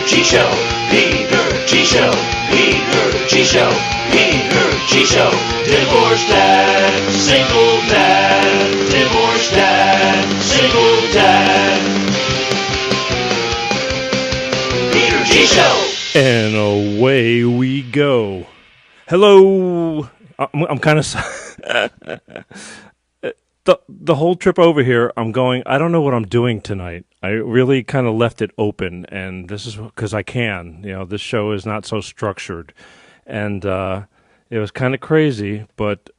G Show, Peter G Show, Peter G Show, Peter G Show. Divorced dad, single dad, divorced dad, single dad. Peter G Show. And away we go. Hello. I'm kind of the whole trip over here. I'm going. I don't know what I'm doing tonight. I really kind of left it open, and this is because I can. You know, this show is not so structured, and it was kind of crazy. But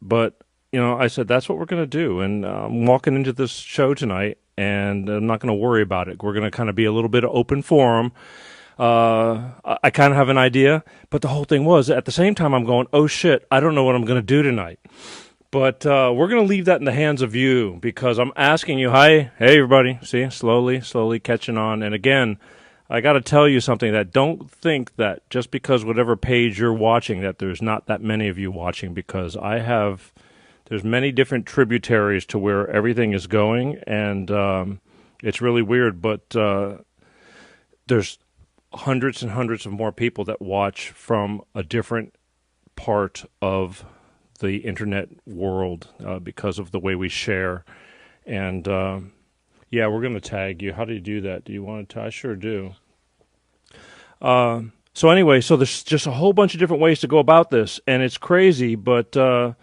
you know, I said that's what we're going to do, and I'm walking into this show tonight, and I'm not going to worry about it. We're going to kind of be a little bit of open forum. I kind of have an idea, but the whole thing was, at the same time, I'm going, oh shit, I don't know what I'm going to do tonight. But we're going to leave that in the hands of you, because I'm asking you, hey everybody, see, slowly catching on. And again, I got to tell you something, that don't think that just because whatever page you're watching, that there's not that many of you watching, because there's many different tributaries to where everything is going, and it's really weird, but there's hundreds and hundreds of more people that watch from a different part of the internet world because of the way we share. And yeah, we're going to tag you. How do you do that? Do you want to? I sure do. So anyway, so there's just a whole bunch of different ways to go about this, and it's crazy, but that's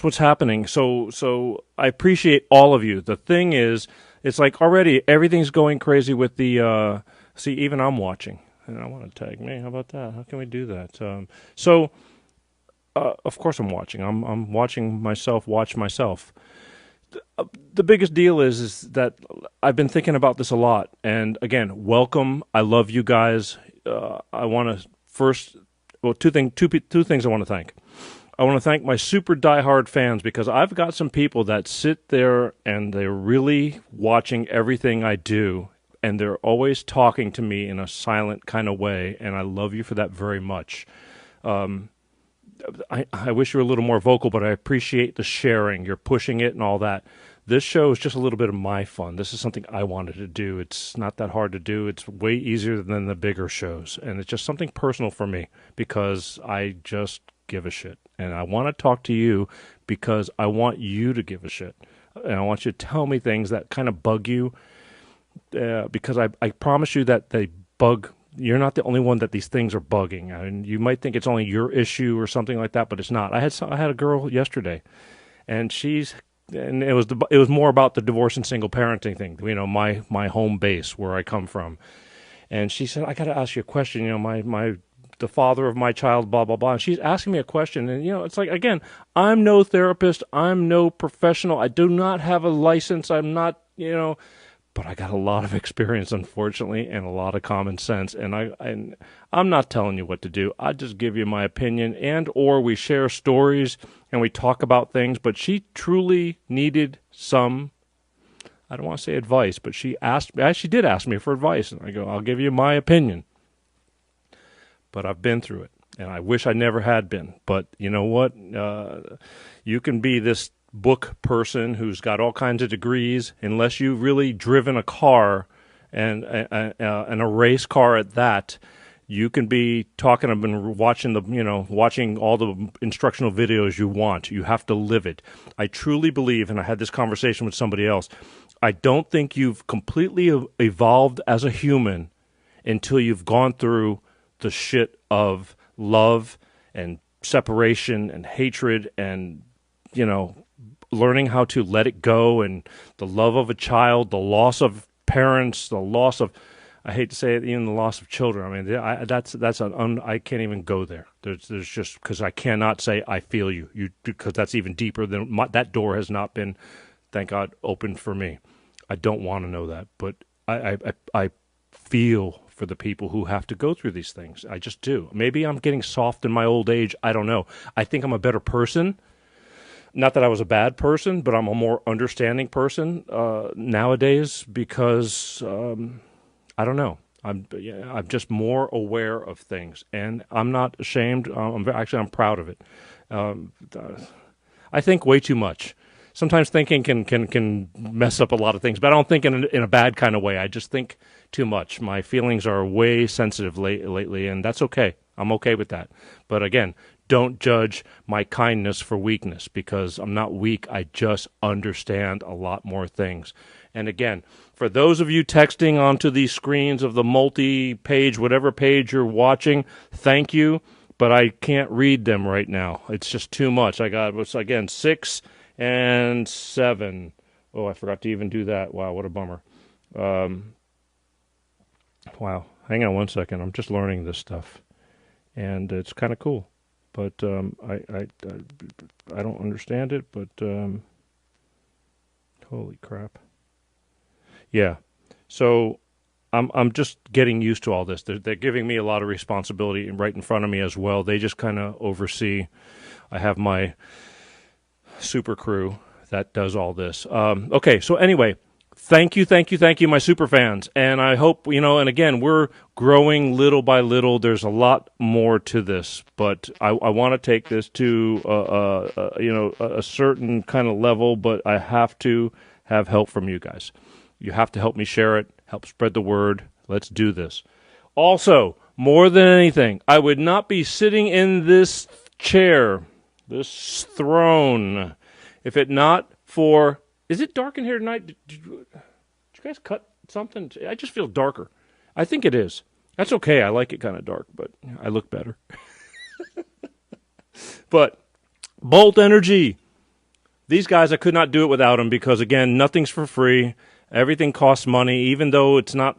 what's happening. So I appreciate all of you. The thing is, it's like already everything's going crazy with the see, even I'm watching, and I want to tag me. How about that? How can we do that? Of course I'm watching. I'm watching myself watch myself. The biggest deal is that I've been thinking about this a lot. And again, welcome. I love you guys. I want to first, well, two things I want to thank. I want to thank my super diehard fans, because I've got some people that sit there and they're really watching everything I do. And they're always talking to me in a silent kind of way, and I love you for that very much. I wish you were a little more vocal, but I appreciate the sharing. You're pushing it and all that. This show is just a little bit of my fun. This is something I wanted to do. It's not that hard to do. It's way easier than the bigger shows, and it's just something personal for me, because I just give a shit. And I want to talk to you because I want you to give a shit. And I want you to tell me things that kind of bug you. Because I promise you that they bug. You're not the only one that these things are bugging. I mean, you might think it's only your issue or something like that, but it's not. I had a girl yesterday, and it was more about the divorce and single parenting thing. You know, my home base where I come from, and she said, I got to ask you a question. You know, the father of my child, blah blah blah. And she's asking me a question, and you know, it's like, again, I'm no therapist. I'm no professional. I do not have a license. I'm not, you know. But I got a lot of experience, unfortunately, and a lot of common sense. And I'm not telling you what to do. I just give you my opinion, or we share stories and we talk about things. But she truly needed some, I don't want to say advice, but she did ask me for advice. And I go, I'll give you my opinion. But I've been through it, and I wish I never had been. But you know what? You can be this book person who's got all kinds of degrees, unless you've really driven a car and a race car at that. You can be talking and watching all the instructional videos you want. You have to live it. I truly believe, and I had this conversation with somebody else, I don't think you've completely evolved as a human until you've gone through the shit of love and separation and hatred and, you know, learning how to let it go, and the love of a child, the loss of parents, the loss of, I hate to say it, even the loss of children. I mean, I can't even go there. There's just, because I cannot say I feel you, because that's even deeper than that door has not been, thank God, opened for me. I don't want to know that, but I feel for the people who have to go through these things. I just do. Maybe I'm getting soft in my old age. I don't know. I think I'm a better person. Not that I was a bad person, but I'm a more understanding person nowadays, because I don't know. I'm just more aware of things, and I'm not ashamed. I'm proud of it. I think way too much. sometimes thinking can mess up a lot of things, but I don't think in a bad kind of way. I just think too much. My feelings are way sensitive lately, and that's okay. I'm okay with that. But again, don't judge my kindness for weakness, because I'm not weak. I just understand a lot more things. And again, for those of you texting onto these screens of the multi-page, whatever page you're watching, thank you, but I can't read them right now. It's just too much. I got, again, 6 and 7. Oh, I forgot to even do that. Wow, what a bummer. Wow, hang on one second. I'm just learning this stuff, and it's kind of cool. But I don't understand it, but holy crap. Yeah, so I'm just getting used to all this. They're giving me a lot of responsibility right in front of me as well. They just kind of oversee. I have my super crew that does all this. Okay, so anyway, thank you, my super fans. And I hope, and again, we're growing little by little. There's a lot more to this, but I want to take this to, a certain kind of level, but I have to have help from you guys. You have to help me share it, help spread the word. Let's do this. Also, more than anything, I would not be sitting in this chair, this throne, if it not for... Is it dark in here tonight? Did you guys cut something? I just feel darker. I think it is. That's okay. I like it kind of dark, but I look better. But Bolt Energy. These guys, I could not do it without them because, again, nothing's for free. Everything costs money, even though it's not,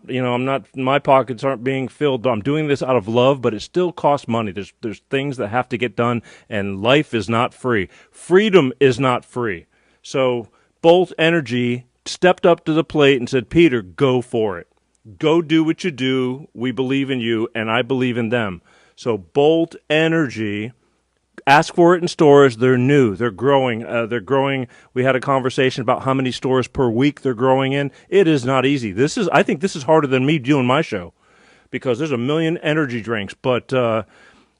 my pockets aren't being filled. I'm doing this out of love, but it still costs money. There's things that have to get done, and life is not free. Freedom is not free. So Bolt Energy stepped up to the plate and said, Peter, go for it. Go do what you do. We believe in you, and I believe in them. So Bolt Energy, ask for it in stores. They're new. They're growing. We had a conversation about how many stores per week they're growing in. It is not easy. I think this is harder than me doing my show because there's a million energy drinks. But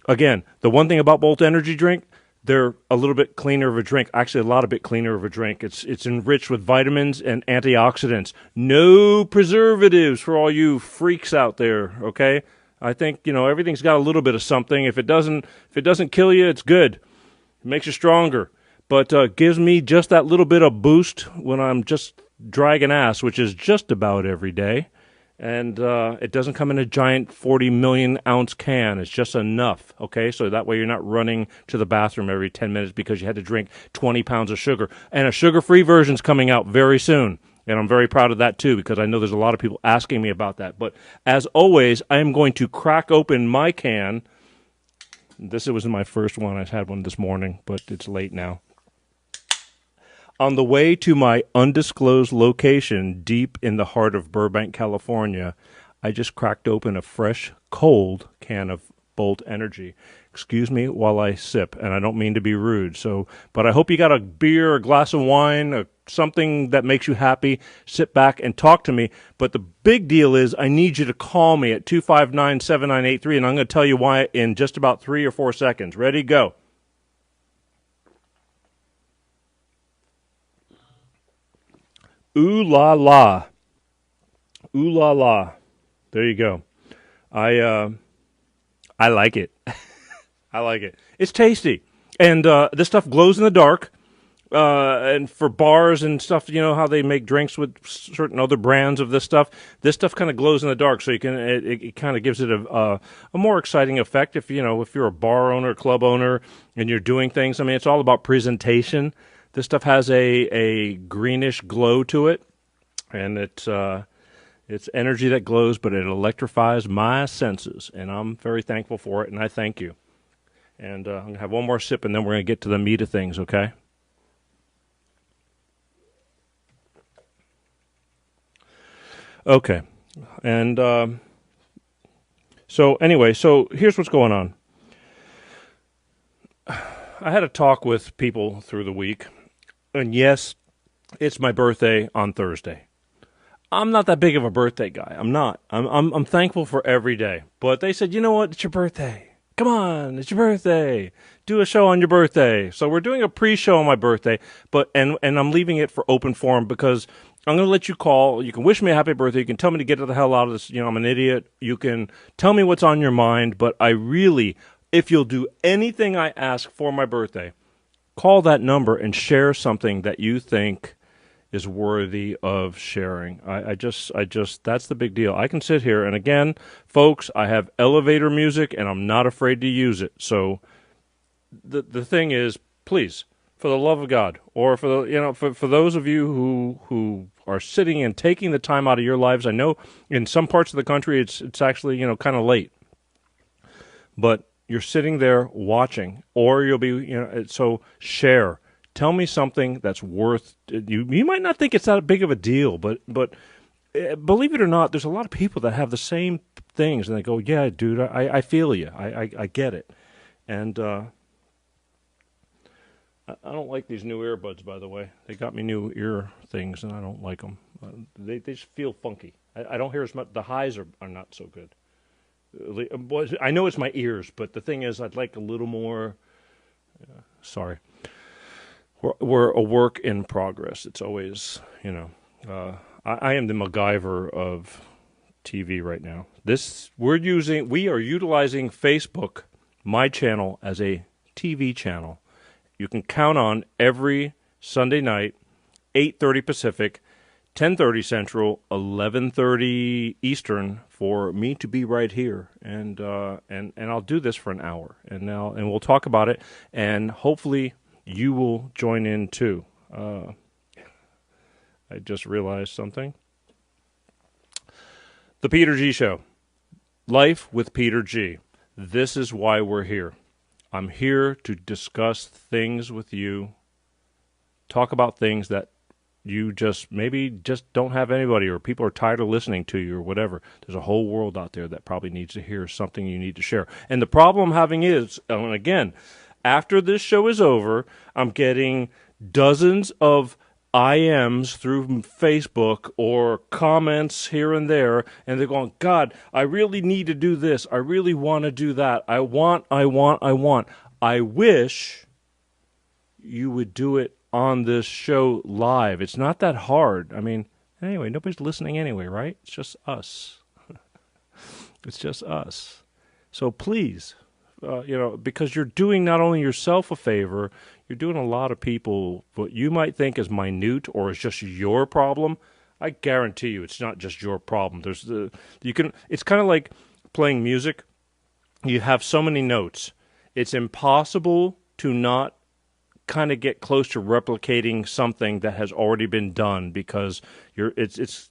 again, the one thing about Bolt Energy drink, they're a little bit cleaner of a drink. Actually, a lot of bit cleaner of a drink. It's enriched with vitamins and antioxidants. No preservatives for all you freaks out there, okay? I think, everything's got a little bit of something. If it doesn't kill you, it's good. It makes you stronger. But gives me just that little bit of boost when I'm just dragging ass, which is just about every day. And it doesn't come in a giant 40 million ounce can. It's just enough, okay? So that way you're not running to the bathroom every 10 minutes because you had to drink 20 pounds of sugar. And a sugar-free version's coming out very soon. And I'm very proud of that, too, because I know there's a lot of people asking me about that. But as always, I am going to crack open my can. This was my first one. I had one this morning, but it's late now. On the way to my undisclosed location deep in the heart of Burbank, California, I just cracked open a fresh, cold can of Bolt Energy. Excuse me while I sip, and I don't mean to be rude. But I hope you got a beer, a glass of wine, something that makes you happy. Sit back and talk to me. But the big deal is I need you to call me at 259-7983, and I'm going to tell you why in just about 3 or 4 seconds. Ready? Go. Ooh la la. Ooh la la. There you go. I like it. I like it. It's tasty. And this stuff glows in the dark. And for bars and stuff, how they make drinks with certain other brands of this stuff kind of glows in the dark. So it kind of gives it a more exciting effect if you're a bar owner, club owner, and you're doing things. I mean, it's all about presentation. This stuff has a greenish glow to it, and it's energy that glows, but it electrifies my senses, and I'm very thankful for it, and I thank you. And I'm going to have one more sip, and then we're going to get to the meat of things, okay? Okay. And so here's what's going on. I had a talk with people through the week, and yes, it's my birthday on Thursday. I'm not that big of a birthday guy. I'm not. I'm thankful for every day. But they said, you know what? It's your birthday. Come on, it's your birthday. Do a show on your birthday. So we're doing a pre-show on my birthday, but and I'm leaving it for open forum because I'm going to let you call. You can wish me a happy birthday. You can tell me to get the hell out of this. I'm an idiot. You can tell me what's on your mind, but I really, if you'll do anything I ask for my birthday, call that number and share something that you think is worthy of sharing. I just, that's the big deal. I can sit here, and again, folks, I have elevator music, and I'm not afraid to use it. So the thing is, please, for the love of God, or for the, for those of you who are sitting and taking the time out of your lives, I know in some parts of the country it's actually, kind of late, but you're sitting there watching, or you'll be, so share. Tell me something that's worth you. You might not think it's that big of a deal, but believe it or not, there's a lot of people that have the same things, and they go, "Yeah, dude, I feel you. I get it." And I don't like these new earbuds, by the way. They got me new ear things, and I don't like them. They just feel funky. I don't hear as much. The highs are not so good. I know it's my ears, but the thing is, I'd like a little more. Sorry. We're a work in progress. It's always, I am the MacGyver of TV right now. We are utilizing Facebook, my channel, as a TV channel. You can count on every Sunday night, 8:30 Pacific, 10:30 Central, 11:30 Eastern, for me to be right here, and I'll do this for an hour, and we'll talk about it, and hopefully you will join in too. I just realized something. The Peter G. Show. Life with Peter G. This is why we're here. I'm here to discuss things with you, talk about things that you maybe just don't have anybody, or people are tired of listening to you, or whatever. There's a whole world out there that probably needs to hear something you need to share. And the problem I'm having is, and again, after this show is over, I'm getting dozens of IMs through Facebook or comments here and there, and they're going, "God, I really need to do this. I really want to do that. I want. I wish you would do it on this show live. It's not that hard. I mean, anyway, nobody's listening anyway, right? It's just us. It's just us. So please, because you're doing not only yourself a favor, you're doing a lot of people what you might think is minute or is just your problem. I guarantee you, it's not just your problem. It's kind of like playing music. You have so many notes. It's impossible to not kind of get close to replicating something that has already been done, because it's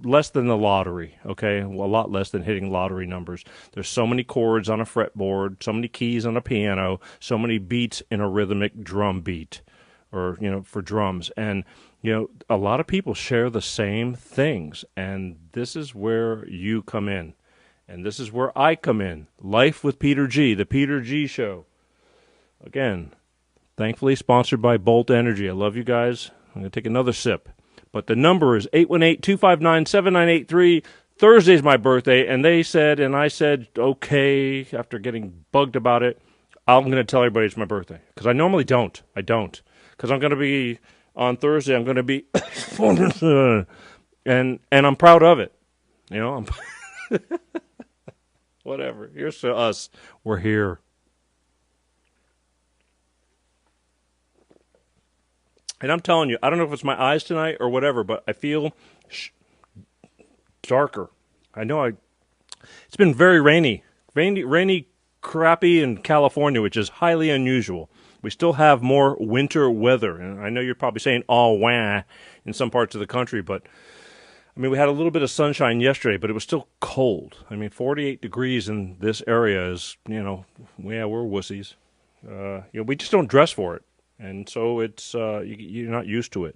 less than the lottery, okay? Well, a lot less than hitting lottery numbers. There's so many chords on a fretboard, so many keys on a piano, so many beats in a rhythmic drum beat, or for drums, and a lot of people share the same things, and this is where you come in, and this is where I come in. Life with Peter G, the Peter G Show. Again, thankfully sponsored by Bolt Energy. I love you guys. I'm going to take another sip. But the number is 818-259-7983. Thursday's my birthday, and they said, and I said, okay, after getting bugged about it, I'm going to tell everybody it's my birthday. Because I normally don't. I don't. Because I'm going to be, on Thursday, I'm going to be, and I'm proud of it. Whatever. Here's to us. We're here. And I'm telling you, I don't know if it's my eyes tonight or whatever, but I feel darker. I know it's been very rainy, crappy in California, which is highly unusual. We still have more winter weather, and I know you're probably saying, "Oh, wah," in some parts of the country, but I mean, we had a little bit of sunshine yesterday, but it was still cold. I mean, 48 degrees in this area is, we're wussies. We just don't dress for it. And so it's you're not used to it.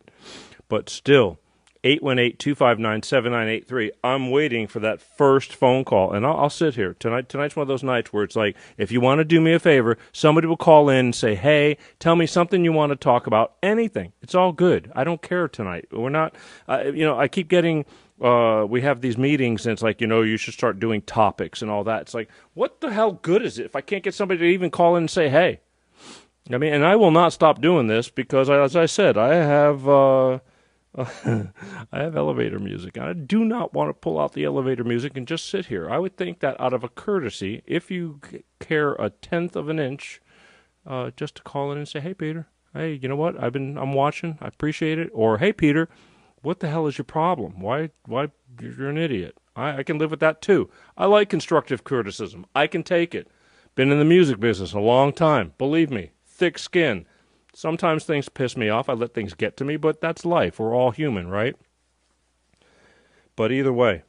But still, 818-259-7983. I'm waiting for that first phone call, and I'll sit here. Tonight's one of those nights where it's like, if you want to do me a favor, somebody will call in and say, hey, tell me something you want to talk about, anything. It's all good. I don't care tonight. We're not, I keep getting, we have these meetings, and it's like, you should start doing topics and all that. It's like, what the hell good is it if I can't get somebody to even call in and say, hey? I mean, and I will not stop doing this because, as I said, I have elevator music. I do not want to pull out the elevator music and just sit here. I would think that out of a courtesy, if you care a tenth of an inch, just to call in and say, hey, Peter, hey, you know what? I'm watching. I appreciate it. Or, hey, Peter, what the hell is your problem? Why, you're an idiot. I can live with that too. I like constructive criticism. I can take it. Been in the music business a long time. Believe me, thick skin. Sometimes things piss me off. I let things get to me, but that's life. We're all human, right? But either way,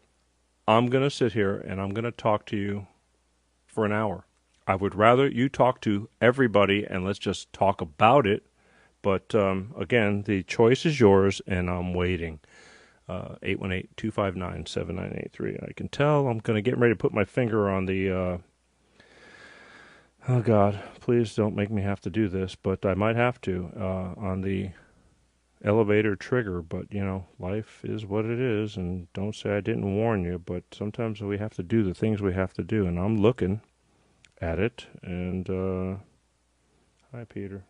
I'm going to sit here and I'm going to talk to you for an hour. I would rather you talk to everybody and let's just talk about it. But again, the choice is yours, and I'm waiting. 818-259-7983. I can tell I'm going to get ready to put my finger on the... oh, God, please don't make me have to do this, but I might have to, on the elevator trigger. But, life is what it is, and don't say I didn't warn you, but sometimes we have to do the things we have to do, and I'm looking at it, and, hi, Peter.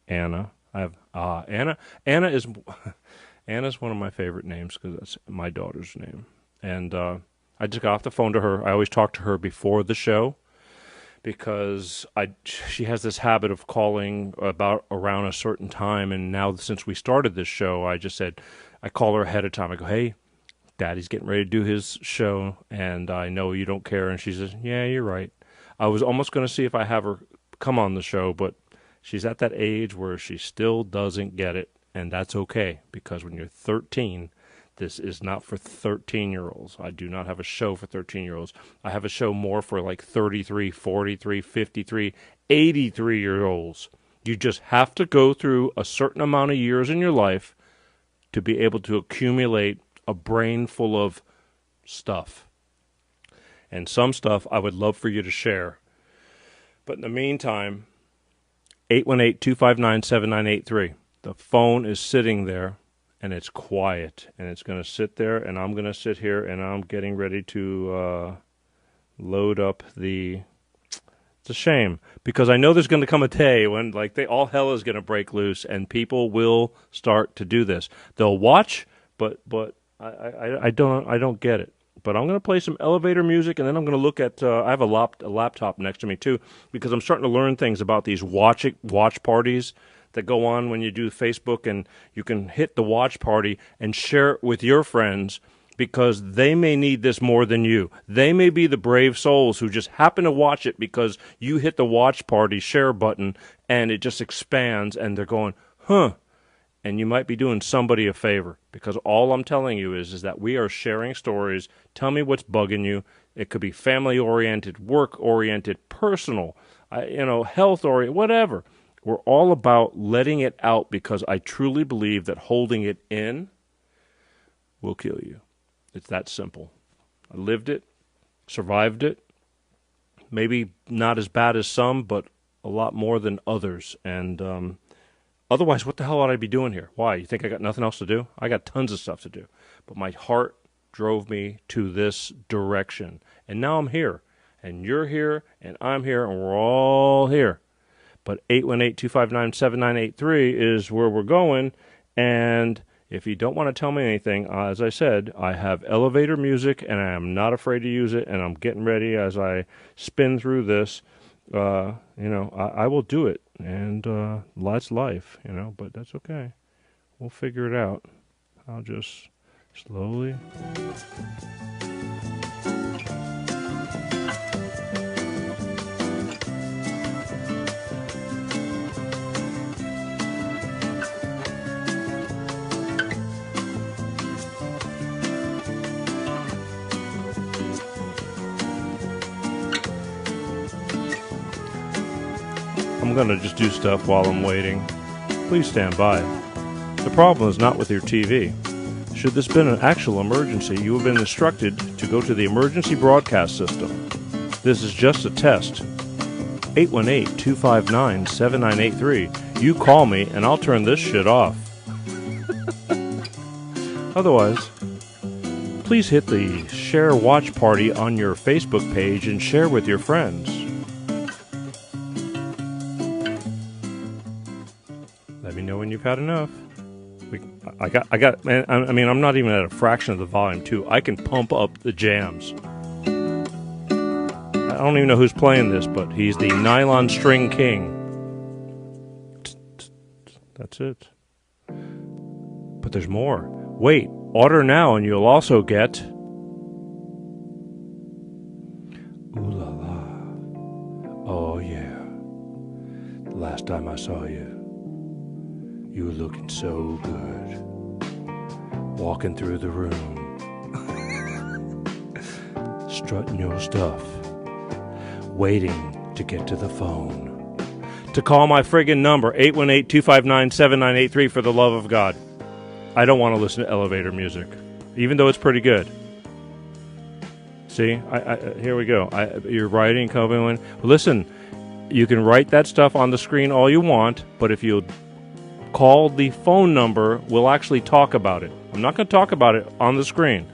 Anna. I have, Anna. Anna's one of my favorite names because that's my daughter's name. And I just got off the phone to her. I always talk to her before the show, because she has this habit of calling about around a certain time, and now since we started this show, I just said, I call her ahead of time. I go, hey, Daddy's getting ready to do his show, and I know you don't care. And she says, yeah, you're right. I was almost going to see if I have her come on the show, but she's at that age where she still doesn't get it, and that's okay, because when you're 13... this is not for 13-year-olds. I do not have a show for 13-year-olds. I have a show more for like 33, 43, 53, 83-year-olds. You just have to go through a certain amount of years in your life to be able to accumulate a brain full of stuff. And some stuff I would love for you to share. But in the meantime, 818-259-7983. The phone is sitting there. And it's quiet, and it's going to sit there, and I'm going to sit here, and I'm getting ready to load up the... It's a shame, because I know there's going to come a day when, all hell is going to break loose, and people will start to do this. They'll watch, but I don't get it. But I'm going to play some elevator music, and then I'm going to look at... I have a laptop next to me, too, because I'm starting to learn things about these watch parties that go on when you do Facebook, and you can hit the watch party and share it with your friends, because they may need this more than you. They may be the brave souls who just happen to watch it because you hit the watch party share button and it just expands, and they're going, huh, and you might be doing somebody a favor, because all I'm telling you is that we are sharing stories. Tell me what's bugging you. It could be family-oriented, work-oriented, personal, health-oriented, whatever. We're all about letting it out, because I truly believe that holding it in will kill you. It's that simple. I lived it, survived it, maybe not as bad as some, but a lot more than others. And otherwise, what the hell would I be doing here? Why? You think I got nothing else to do? I got tons of stuff to do. But my heart drove me to this direction. And now I'm here. And you're here, and I'm here, and we're all here. But 818-259-7983 is where we're going. And if you don't want to tell me anything, as I said, I have elevator music, and I am not afraid to use it. And I'm getting ready as I spin through this. I will do it. And that's life, but that's okay. We'll figure it out. I'll just slowly... I'm going to just do stuff while I'm waiting. Please stand by. The problem is not with your TV. Should this have been an actual emergency, you have been instructed to go to the emergency broadcast system. This is just a test. 818-259-7983. You call me and I'll turn this shit off. Otherwise, please hit the share watch party on your Facebook page and share with your friends. Let me know when you've had enough. I'm not even at a fraction of the volume, too. I can pump up the jams. I don't even know who's playing this, but he's the Nylon String King. That's it. But there's more. Wait, order now and you'll also get... Ooh la la. Oh yeah. The last time I saw you, you were looking so good. Walking through the room. Strutting your stuff. Waiting to get to the phone. To call my friggin' number, 818-259-7983 for the love of God. I don't want to listen to elevator music, even though it's pretty good. See, here we go. You're writing, Coven. Listen, you can write that stuff on the screen all you want, but if you call the phone number, we'll actually talk about it. I'm not going to talk about it on the screen.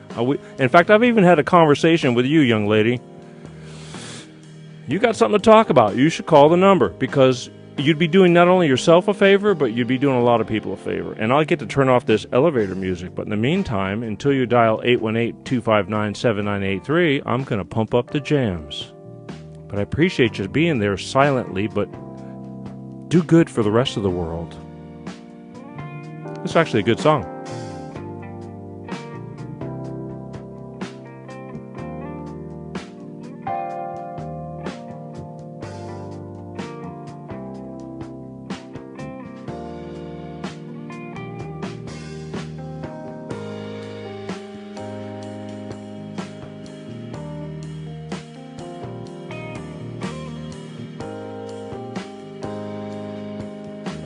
In fact, I've even had a conversation with you, young lady. You got something to talk about. You should call the number, because you'd be doing not only yourself a favor, but you'd be doing a lot of people a favor. And I'll get to turn off this elevator music. But in the meantime, until you dial 818-259-7983, I'm going to pump up the jams. But I appreciate you being there silently, but do good for the rest of the world. It's actually a good song.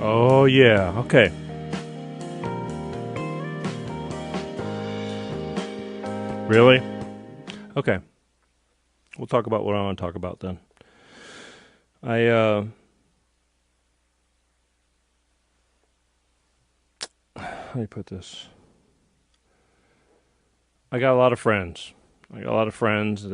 Oh, yeah. Okay. Really? Okay. We'll talk about what I want to talk about then. Let me put this. I got a lot of friends. They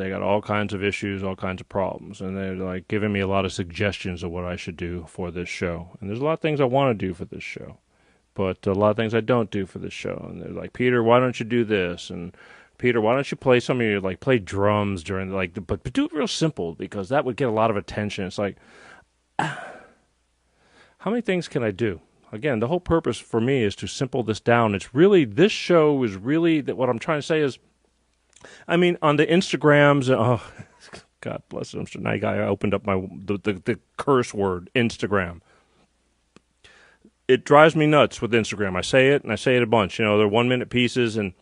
got all kinds of issues, all kinds of problems, and they're like giving me a lot of suggestions of what I should do for this show. And there's a lot of things I want to do for this show, but a lot of things I don't do for this show. And they're like, Peter, why don't you do this? And Peter, why don't you play some of your, like, play drums during, but do it real simple, because that would get a lot of attention. It's like, how many things can I do? Again, the whole purpose for me is to simple this down. It's really, this show is really, that what I'm trying to say is, I mean, on the Instagrams, oh, God bless him, Mr. Night Guy, I opened up the curse word, Instagram. It drives me nuts with Instagram. I say it, and I say it a bunch. They're 1-minute pieces, and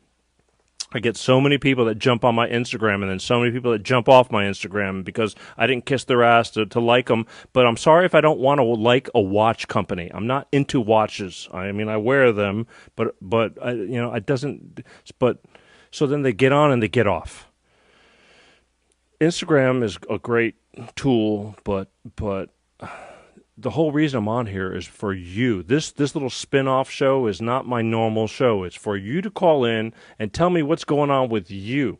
I get so many people that jump on my Instagram, and then so many people that jump off my Instagram because I didn't kiss their ass to like them. But I'm sorry if I don't want to like a watch company. I'm not into watches. I mean, I wear them, but it doesn't. But so then they get on and they get off. Instagram is a great tool, but the whole reason I'm on here is for you. This little spin-off show is not my normal show. It's for you to call in and tell me what's going on with you.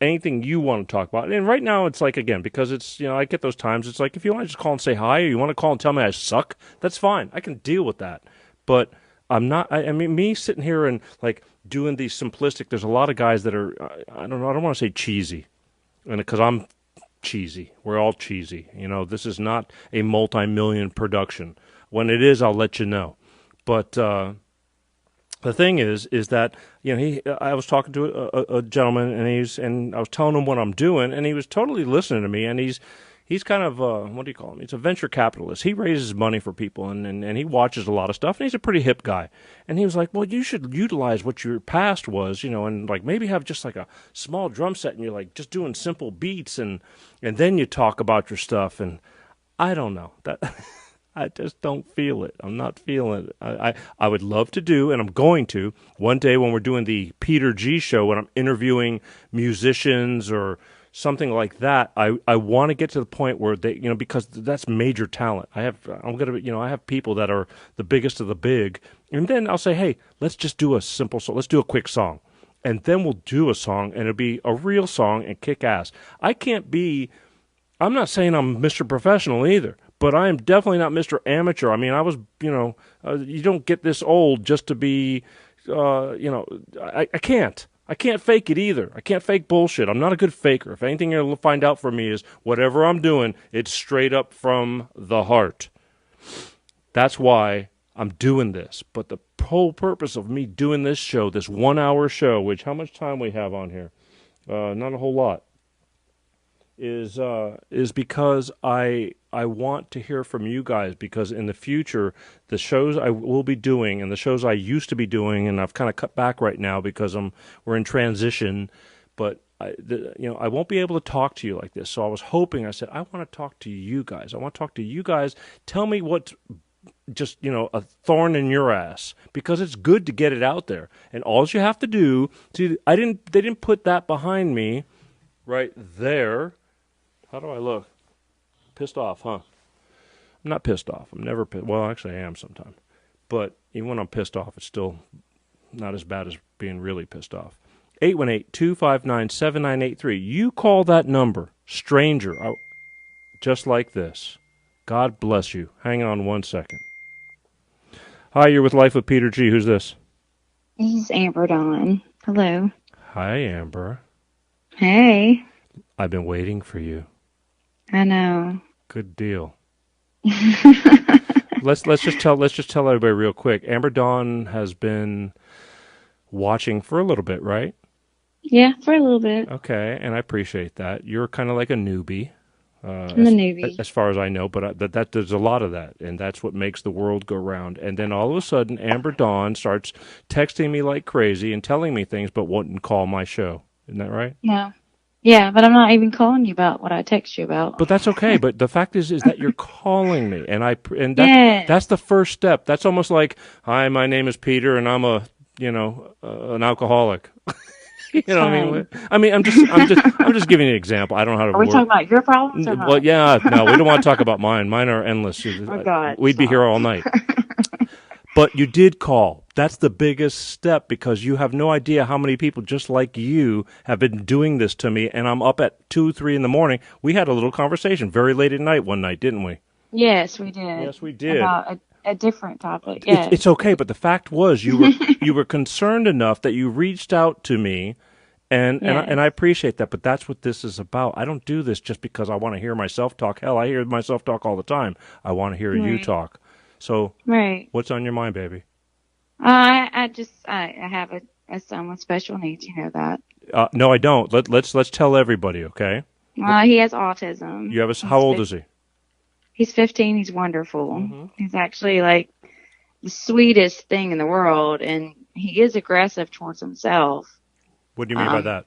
Anything you want to talk about. And right now it's like, again, because it's, I get those times, it's like, if you want to just call and say hi, or you want to call and tell me I suck, that's fine. I can deal with that. But I'm not, I mean, me sitting here and, like, doing these simplistic, there's a lot of guys that are, I don't want to say cheesy, and because I'm cheesy. We're all cheesy. This is not a multi-million production. When it is, I'll let you know. But the thing is that I was talking to a gentleman, and I was telling him what I'm doing, and he was totally listening to me. And he's kind of what do you call him? He's a venture capitalist. He raises money for people, and he watches a lot of stuff. And he's a pretty hip guy. And he was like, well, you should utilize what your past was, and like maybe have just like a small drum set, and you're like just doing simple beats, and then you talk about your stuff. And I don't know that. I just don't feel it. I'm not feeling it. I would love to do, and I'm going to, one day when we're doing the Peter G show, when I'm interviewing musicians or something like that, I want to get to the point where they, because that's major talent. I have people that are the biggest of the big, and then I'll say, hey, let's just do a simple song. Let's do a quick song. And then we'll do a song, and it'll be a real song and kick ass. I'm not saying I'm Mr. Professional either, but I am definitely not Mr. Amateur. I mean, I was, you don't get this old just to be, I can't. I can't fake it either. I can't fake bullshit. I'm not a good faker. If anything you'll find out from me is whatever I'm doing, it's straight up from the heart. That's why I'm doing this. But the whole purpose of me doing this show, this 1 hour show, which how much time we have on here? Not a whole lot. Is because I want to hear from you guys, because in the future the shows I will be doing and the shows I used to be doing, and I've kind of cut back right now because we're in transition, but I won't be able to talk to you like this. So I was hoping, I said, I want to talk to you guys. I want to talk to you guys. Tell me what's just a thorn in your ass, because it's good to get it out there. And all you have to do they didn't put that behind me right there. How do I look? Pissed off, huh? I'm not pissed off. I'm never pissed. Well, actually, I am sometimes. But even when I'm pissed off, it's still not as bad as being really pissed off. 818-259-7983. You call that number, stranger, just like this. God bless you. Hang on 1 second. Hi, you're with Life with Peter G. Who's this? This is Amber Dawn. Hello. Hi, Amber. Hey. I've been waiting for you. I know. Good deal. let's just tell everybody real quick. Amber Dawn has been watching for a little bit, right? Yeah, for a little bit. Okay, and I appreciate that. You're kind of like a newbie. I'm a newbie. As far as I know, but that there's a lot of that, and that's what makes the world go round. And then all of a sudden, Amber Dawn starts texting me like crazy and telling me things, but wouldn't call my show. Isn't that right? No. Yeah, but I'm not even calling you about what I text you about. But that's okay. But the fact is that you're calling me, and Yes. that's the first step. That's almost like, hi, my name is Peter, and I'm an alcoholic. What I mean? I'm just giving you an example. I don't know how to. Are we talking about your problems or not? Well, yeah, no, we don't want to talk about mine. Mine are endless. Oh God, we'd be here all night. But you did call. That's the biggest step, because you have no idea how many people just like you have been doing this to me, and I'm up at 2, 3 in the morning. We had a little conversation very late at night one night, didn't we? Yes, we did. Yes, we did. About a different topic. Yes. It's okay, but the fact was you were concerned enough that you reached out to me, and I appreciate that. But that's what this is about. I don't do this just because I want to hear myself talk. Hell, I hear myself talk all the time. I want to hear you talk. So, what's on your mind, baby? I have a son with special needs. You know that. No, I don't. Let's tell everybody, okay? He has autism. How old is he? He's 15. He's wonderful. Mm-hmm. He's actually like the sweetest thing in the world, and he is aggressive towards himself. What do you mean by that?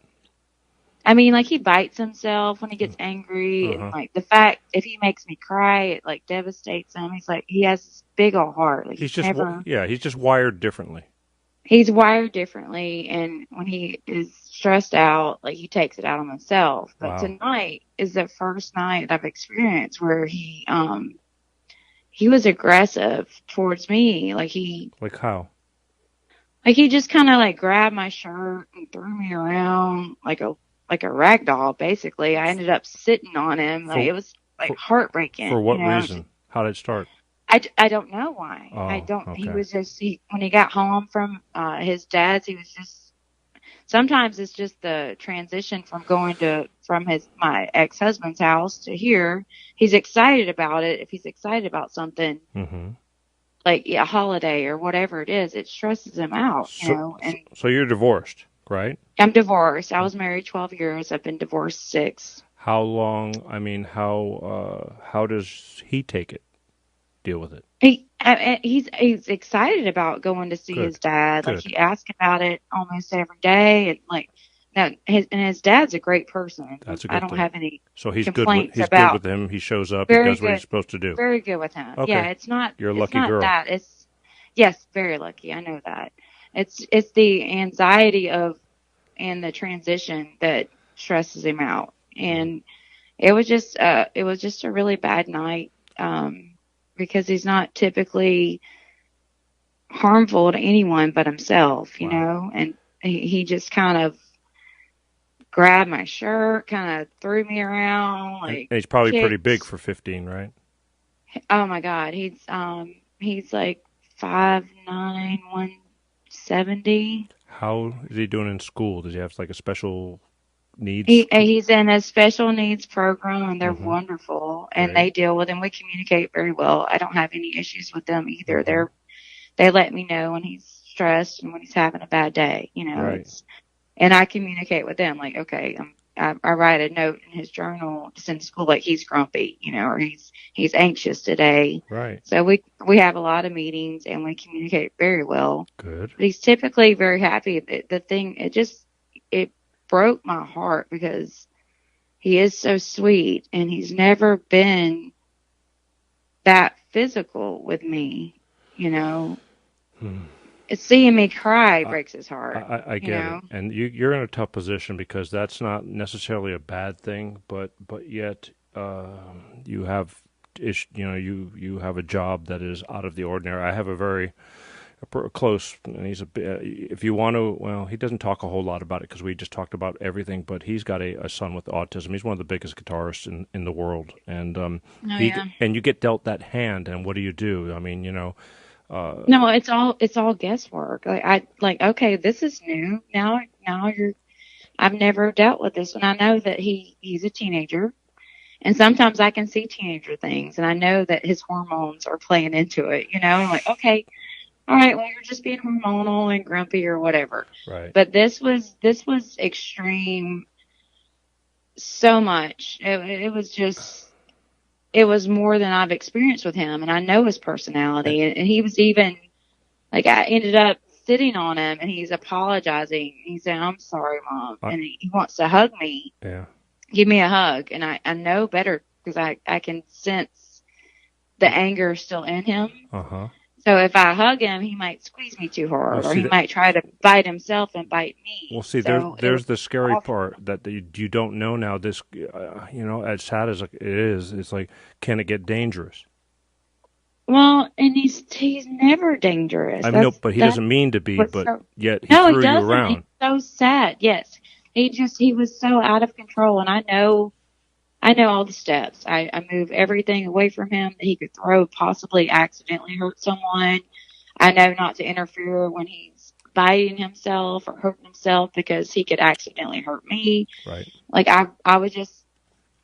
I mean, like, he bites himself when he gets angry, and like the fact if he makes me cry, it like devastates him. He has this big old heart. Like, he's just wired differently. He's wired differently, and when he is stressed out, like, he takes it out on himself. But tonight is the first night I've experienced where he was aggressive towards me. Like how? Like, he just kind of like grabbed my shirt and threw me around like a rag doll, basically. I ended up sitting on him. It was like heartbreaking. For what reason? How did it start? I don't know why. Okay. He was just, when he got home from his dad's, he was just, sometimes it's just the transition from from my ex-husband's house to here. He's excited about it. If he's excited about something, like a holiday or whatever it is, it stresses him out, So you're divorced, right? I'm divorced. I was married 12 years. I've been divorced 6. How long? I mean, how does he take it? Deal with it? He's excited about going to see his dad. Like, he asks about it almost every day, and like No, his dad's a great person. That's a I good don't thing. have any So he's good. complaints He's good about. with him. He shows up. He Very does what he's good, supposed to do. very good with him. Yeah, Okay, you're a it's lucky not girl. that. It's yes, very lucky. I know that. It's the anxiety of and the transition that stresses him out. And it was just a really bad night because he's not typically harmful to anyone but himself, you Wow. know. And he just kind of grabbed my shirt, kind of threw me around, And like he's probably pretty big kicked. for 15, right? Oh my God, he's like 5'9", 170. How is he doing in school? Does he have like a special needs? He's in a special needs program, and they're Mm-hmm. wonderful, and Great. they deal with him. We communicate very well. I don't have any issues with them either. Mm-hmm. They let me know when he's stressed and when he's having a bad day. You know, Right. and I communicate with them like, okay, I write a note in his journal to send to school like he's grumpy, you know, or he's anxious today. Right. So we have a lot of meetings and we communicate very well. Good. But he's typically very happy. The thing it broke my heart because he is so sweet and he's never been that physical with me, you know. Seeing me cry breaks his heart. I get it, and you're in a tough position because that's not necessarily a bad thing, but yet you have you have a job that is out of the ordinary. I have a very close, and he's if you want to, well, he doesn't talk a whole lot about it because we just talked about everything, but he's got a son with autism. He's one of the biggest guitarists in the world, and and you get dealt that hand, and what do? I mean, no, it's all guesswork. Okay, this is new. Now I've never dealt with this, and I know that he's a teenager, and sometimes I can see teenager things, and I know that his hormones are playing into it. You know, I'm like, okay, all right, well, you're just being hormonal and grumpy or whatever. Right. But this was extreme. So much. It was more than I've experienced with him, and I know his personality. And he was even like, I ended up sitting on him, and he's apologizing. He said, "I'm sorry, Mom," and he wants to hug me. Yeah, give me a hug, and I know better because I can sense the anger still in him. So if I hug him, he might squeeze me too hard, or he might try to bite himself and bite me. Well, see, there's the scary part that you don't know now. This, as sad as it is, it's like, can it get dangerous? Well, and he's never dangerous. I know, but he doesn't mean to be. But yet he threw you around. He's so sad. Yes, he was so out of control, and I know all the steps. I move everything away from him that he could throw, possibly accidentally hurt someone. I know not to interfere when he's biting himself or hurting himself because he could accidentally hurt me. Right. Like I was just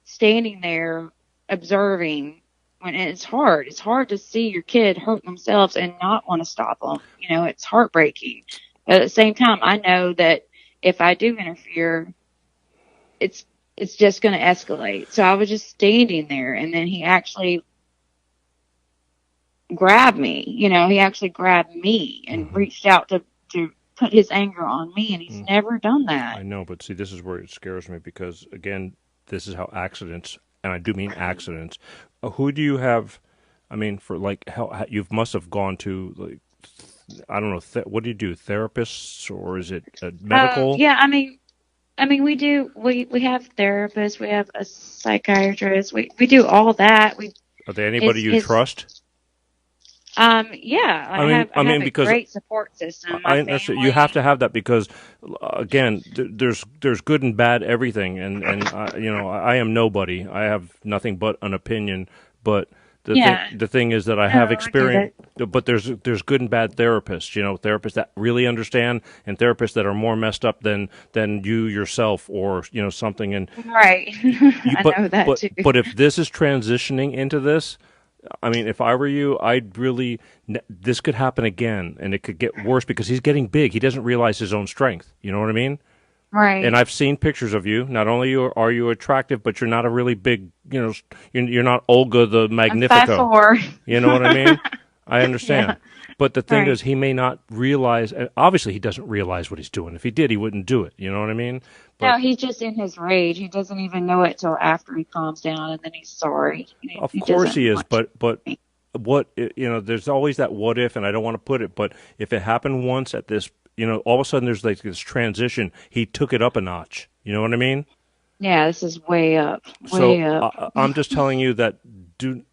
standing there observing when it's hard. It's hard to see your kid hurting themselves and not want to stop them. You know, it's heartbreaking. But at the same time, I know that if I do interfere, it's just going to escalate. So I was just standing there, and then he actually grabbed me. You know, he actually grabbed me and reached out to put his anger on me, and he's never done that. I know, but see, this is where it scares me because, again, this is how accidents, and I do mean accidents. Who do you have? I mean, for like, how you must have gone to, like, I don't know, what do you do? Therapists, or is it medical? Yeah, I mean, we do. We have therapists. We have a psychiatrist. We do all that. Are there anybody you trust? Yeah. I have a because great support system. You have to have that because, again, there's good and bad everything, and I am nobody. I have nothing but an opinion, but. The thing is that I have experience, but there's good and bad therapists, therapists that really understand and therapists that are more messed up than you yourself or, something. And right. I know that too. But if this is transitioning into this, I mean, if I were you, this could happen again and it could get worse because he's getting big. He doesn't realize his own strength. You know what I mean? Right. And I've seen pictures of you. Not only are you attractive, but you're not a really big, you're not Olga the Magnifico. I'm 5'4". You know what I mean? I understand. Yeah. But the thing Right. is, he may not realize. Obviously, he doesn't realize what he's doing. If he did, he wouldn't do it. You know what I mean? But No, he's just in his rage. He doesn't even know it till after he calms down, and then he's sorry. of He course he doesn't is. want to. But what there's always that what if, and I don't want to put it. But if it happened once at this, all of a sudden there's like this transition. He took it up a notch. You know what I mean? Yeah, this is way up, So way up. I'm just telling you that do.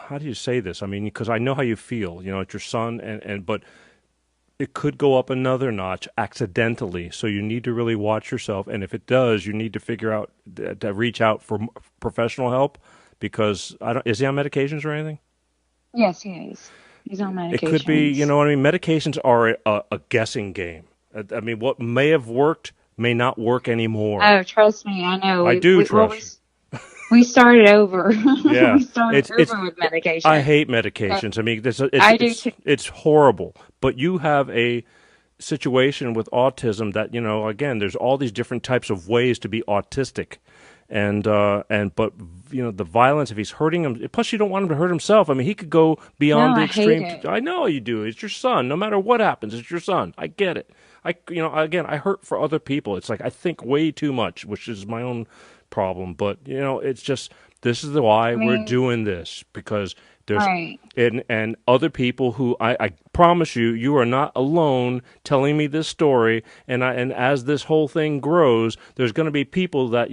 How do you say this? I mean, because I know how you feel. It's your son, and but it could go up another notch accidentally. So you need to really watch yourself. And if it does, you need to figure out to reach out for professional help because I don't. Is he on medications or anything? Yes, he is. He's on It could be. You medications. know what I mean? Medications are a guessing game. I mean, what may have worked may not work anymore. Oh, trust me, I know. I do trust you. We started over. Yeah, We started it's. over with I medication. hate But medications. I mean, I do too. it's horrible. But you have a situation with autism that again, there's all these different types of ways to be autistic, and but the violence if he's hurting him. Plus, you don't want him to hurt himself. I mean, he could go No, beyond the I hate extreme. it. I know you do. It's your son. No matter what happens, it's your son. I get it. Again, I hurt for other people. It's like I think way too much, which is my own problem. But it's just this is why I we're mean, doing this because there's right. and other people who I promise you are not alone telling me this story and as this whole thing grows there's going to be people that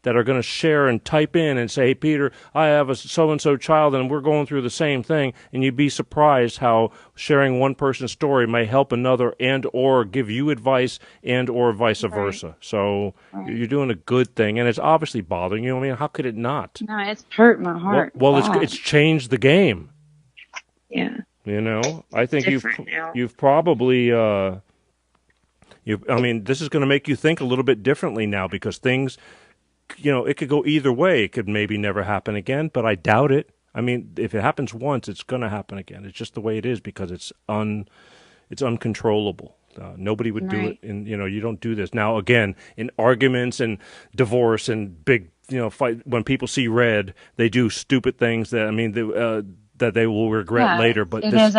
that are going to share and type in and say, hey, Peter, I have a so and so child and we're going through the same thing, and you'd be surprised how sharing one person's story may help another and or give you advice and or vice Right. versa. So Right. you're doing a good thing, and it's obviously bothering you. I mean, how could it not? No, it's hurt my Well, heart well, it's bad. changed the game. Yeah. I It's think different now. you've probably I mean, this is going to make you think a little bit differently now because things, it could go either way. It could maybe never happen again, but I doubt it. I mean, if it happens once, it's going to happen again. It's just the way it is because it's uncontrollable. Nobody would do it, Right. and you don't do this now. Again, in arguments and divorce and big, fight when people see red, they do stupid things that that they will regret Yeah, later. But this,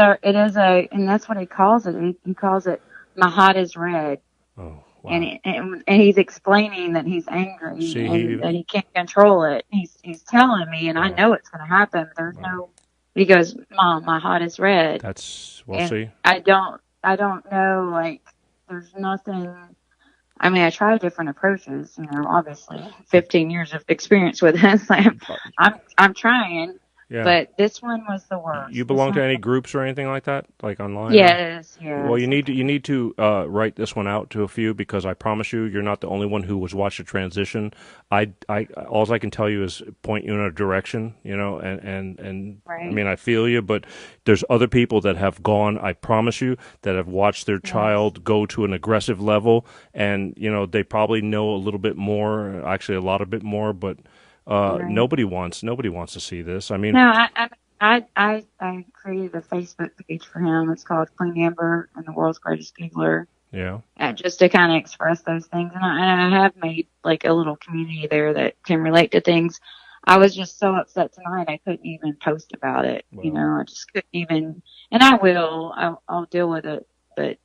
and that's what he calls it. He calls it my heart is red. oh And, wow, and he's explaining that he's angry see, and that he can't control it. He's telling me, and I wow, know it's going to happen. There's wow. no. He goes, Mom, my heart is red, That's well, and see, I don't know. Like, there's nothing. I mean, I tried different approaches. Obviously, 15 years of experience with this. I'm trying, yeah. but this one was the You worst. This belong to one, any groups or anything like that, like online or? yes, Well, yes, you need to write this one out to a few because I promise you, you're not the only one who was watched the transition. All I can tell you is point you in a direction, and I right, mean, I feel you, but there's other people that have gone. I promise you that have watched their yes, child go to an aggressive level, and they probably know a little bit more, actually a lot of bit more, but right. nobody wants to see this. I mean, No, I created a Facebook page for him. It's called Clean Amber and the World's Greatest Giggler, yeah. just to kind of express those things. And I have made like a little community there that can relate to things. I was just so upset tonight I couldn't even post about it. Well, I just couldn't even. And I will. I'll deal with it. But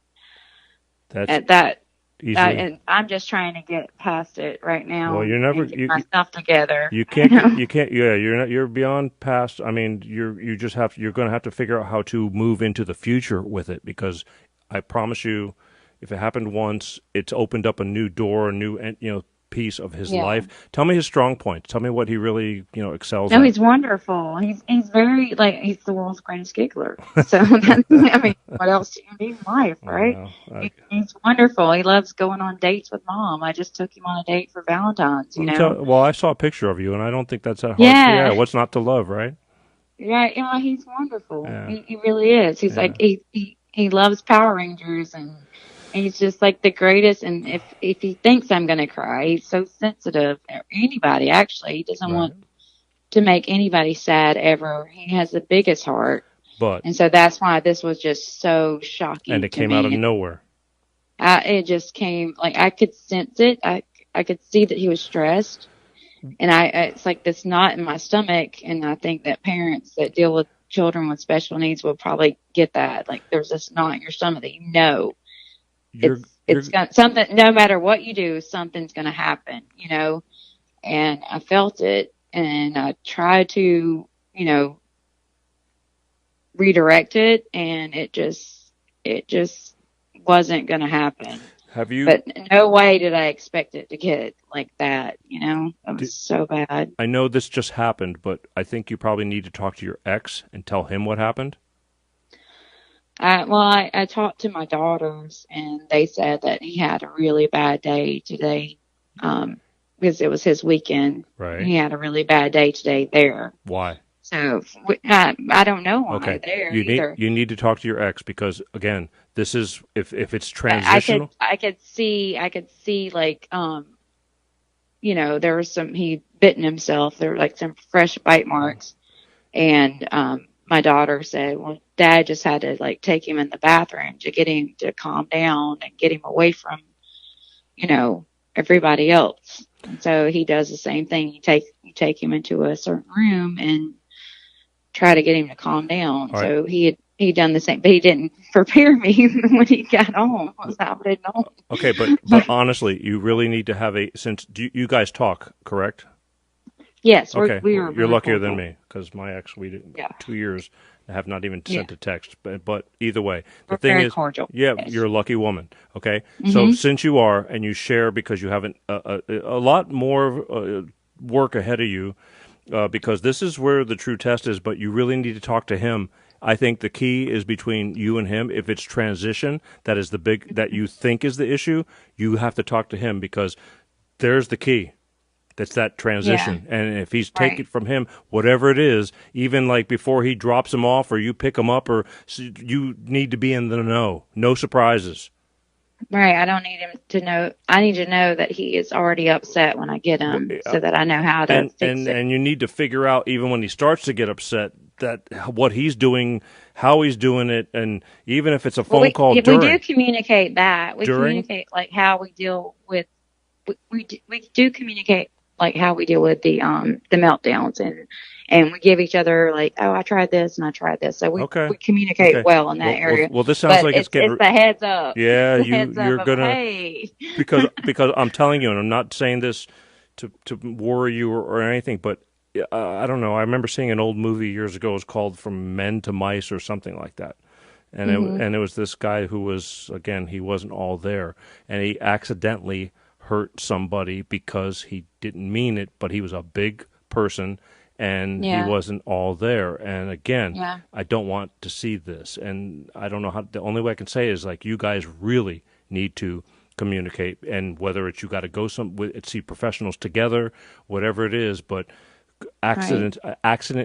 that's at that, easily. and I'm just trying to get past it right Well, now you're never and get myself together. you can't you can't yeah you're beyond past. I mean, you just you're going to have to figure out how to move into the future with it because I promise you, if it happened once, it's opened up a new door, a new piece of his Yeah. life. Tell me his strong points. Tell me what he really excels No, at. he's wonderful. He's very like he's the world's greatest giggler. So that's, I mean, what else do you need in life, right? Well, He's wonderful. He loves going on dates with Mom. I just took him on a date for Valentine's. well, I saw a picture of you, and I don't think that's that hard. Yeah, Yeah, what's not to love, right? yeah. He's wonderful. Yeah, He really is. He's yeah. like he loves Power Rangers and he's just like the greatest. And if he thinks I'm gonna cry, he's so sensitive. Or anybody actually, he doesn't Right. want to make anybody sad ever. He has the biggest heart. But And so that's why this was just so and shocking it to came out of me. nowhere. It just came like I could sense it. I could see that he was stressed, and it's like this knot in my stomach. And I think that parents that deal with children with special needs will probably get that. Like there's this knot in your stomach that You're it's got something. No matter what you do, something's going to happen. And I felt it, and I tried to redirect it, and it just wasn't going to happen. have you? But no way did I expect it to get like that. It was so bad. I know this just happened, but I think you probably need to talk to your ex and tell him what happened. I talked to my daughters, and they said that he had a really bad day today, because it was his weekend. Right. He had a really bad day today there. Why? So I don't know why Okay. there You either. need to talk to your ex, because again, this is if it's transitional. I could see like there was he bitten himself. There were like some fresh bite marks, and my daughter said, well, Dad just had to like take him in the bathroom to get him to calm down and get him away from everybody else. And so he does the same thing. You take him into a certain room and try to get him to calm down. All So he done the same, but he didn't prepare me when he got home. I didn't know. Okay, but honestly, you really need to have you guys talk, correct? Yes, Okay, we were. you're really luckier cool. than me, because my ex, we did Yeah. 2 years, have not even Yeah. sent a text. But either way, the We're thing very is, cordial. yeah, Yes. you're a lucky woman. Okay, so since you are, and you share, because you haven't a lot more work ahead of you, because this is where the true test is. But you really need to talk to him. I think the key is between you and him. If it's transition, that is that you think is the issue, you have to talk to him, because there's the key. That's that transition. Yeah. And if he's taking it from him, whatever it is, even like before he drops him off or you pick him up, or you need to be in the know. No surprises. Right. I don't need him to know. I need to know that he is already upset when I get him, so that I know how to fix it. And you need to figure out, even when he starts to get upset, that what he's doing, how he's doing it, and even if it's a phone call during. We do communicate that. We during? Communicate like how we deal with. We do communicate like how we deal with the meltdowns, and we give each other like, oh, I tried this and I tried this. So we communicate well in that area. Well, this sounds like it's getting. It's the heads up. Yeah, you're gonna. Hey. because I'm telling you, and I'm not saying this to worry you or anything, but I don't know. I remember seeing an old movie years ago. It was called From Men to Mice or something like that. And it was this guy who was, again, he wasn't all there, and he accidentally hurt somebody because he didn't mean it, but he was a big person, and he wasn't all there. And again, I don't want to see this, and I don't know how. The only way I can say is, like, you guys really need to communicate, and whether it's you got to go see professionals together, whatever it is, but accident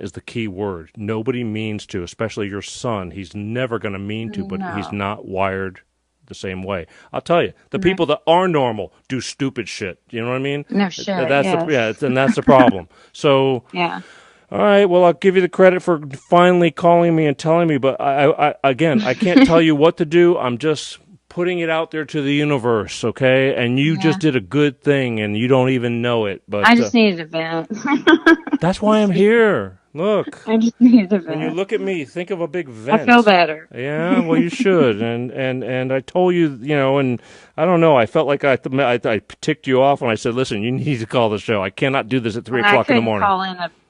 is the key word. Nobody means to, especially your son. He's never going to mean to, but he's not wired the same way. I'll tell you, the people that are normal do stupid shit. You know what I mean? No, sure. And that's the problem. So, yeah. All right. Well, I'll give you the credit for finally calling me and telling me. But I can't tell you what to do. I'm just putting it out there to the universe, okay? And you just did a good thing, and you don't even know it. But I just needed a vent. That's why I'm here. Look. I just needed a vent. When you look at me, think of a big vent. I feel better. Yeah, well, you should. And I told you, and I don't know. I felt like I ticked you off when I said, listen, you need to call the show. I cannot do this at 3 o'clock in the morning.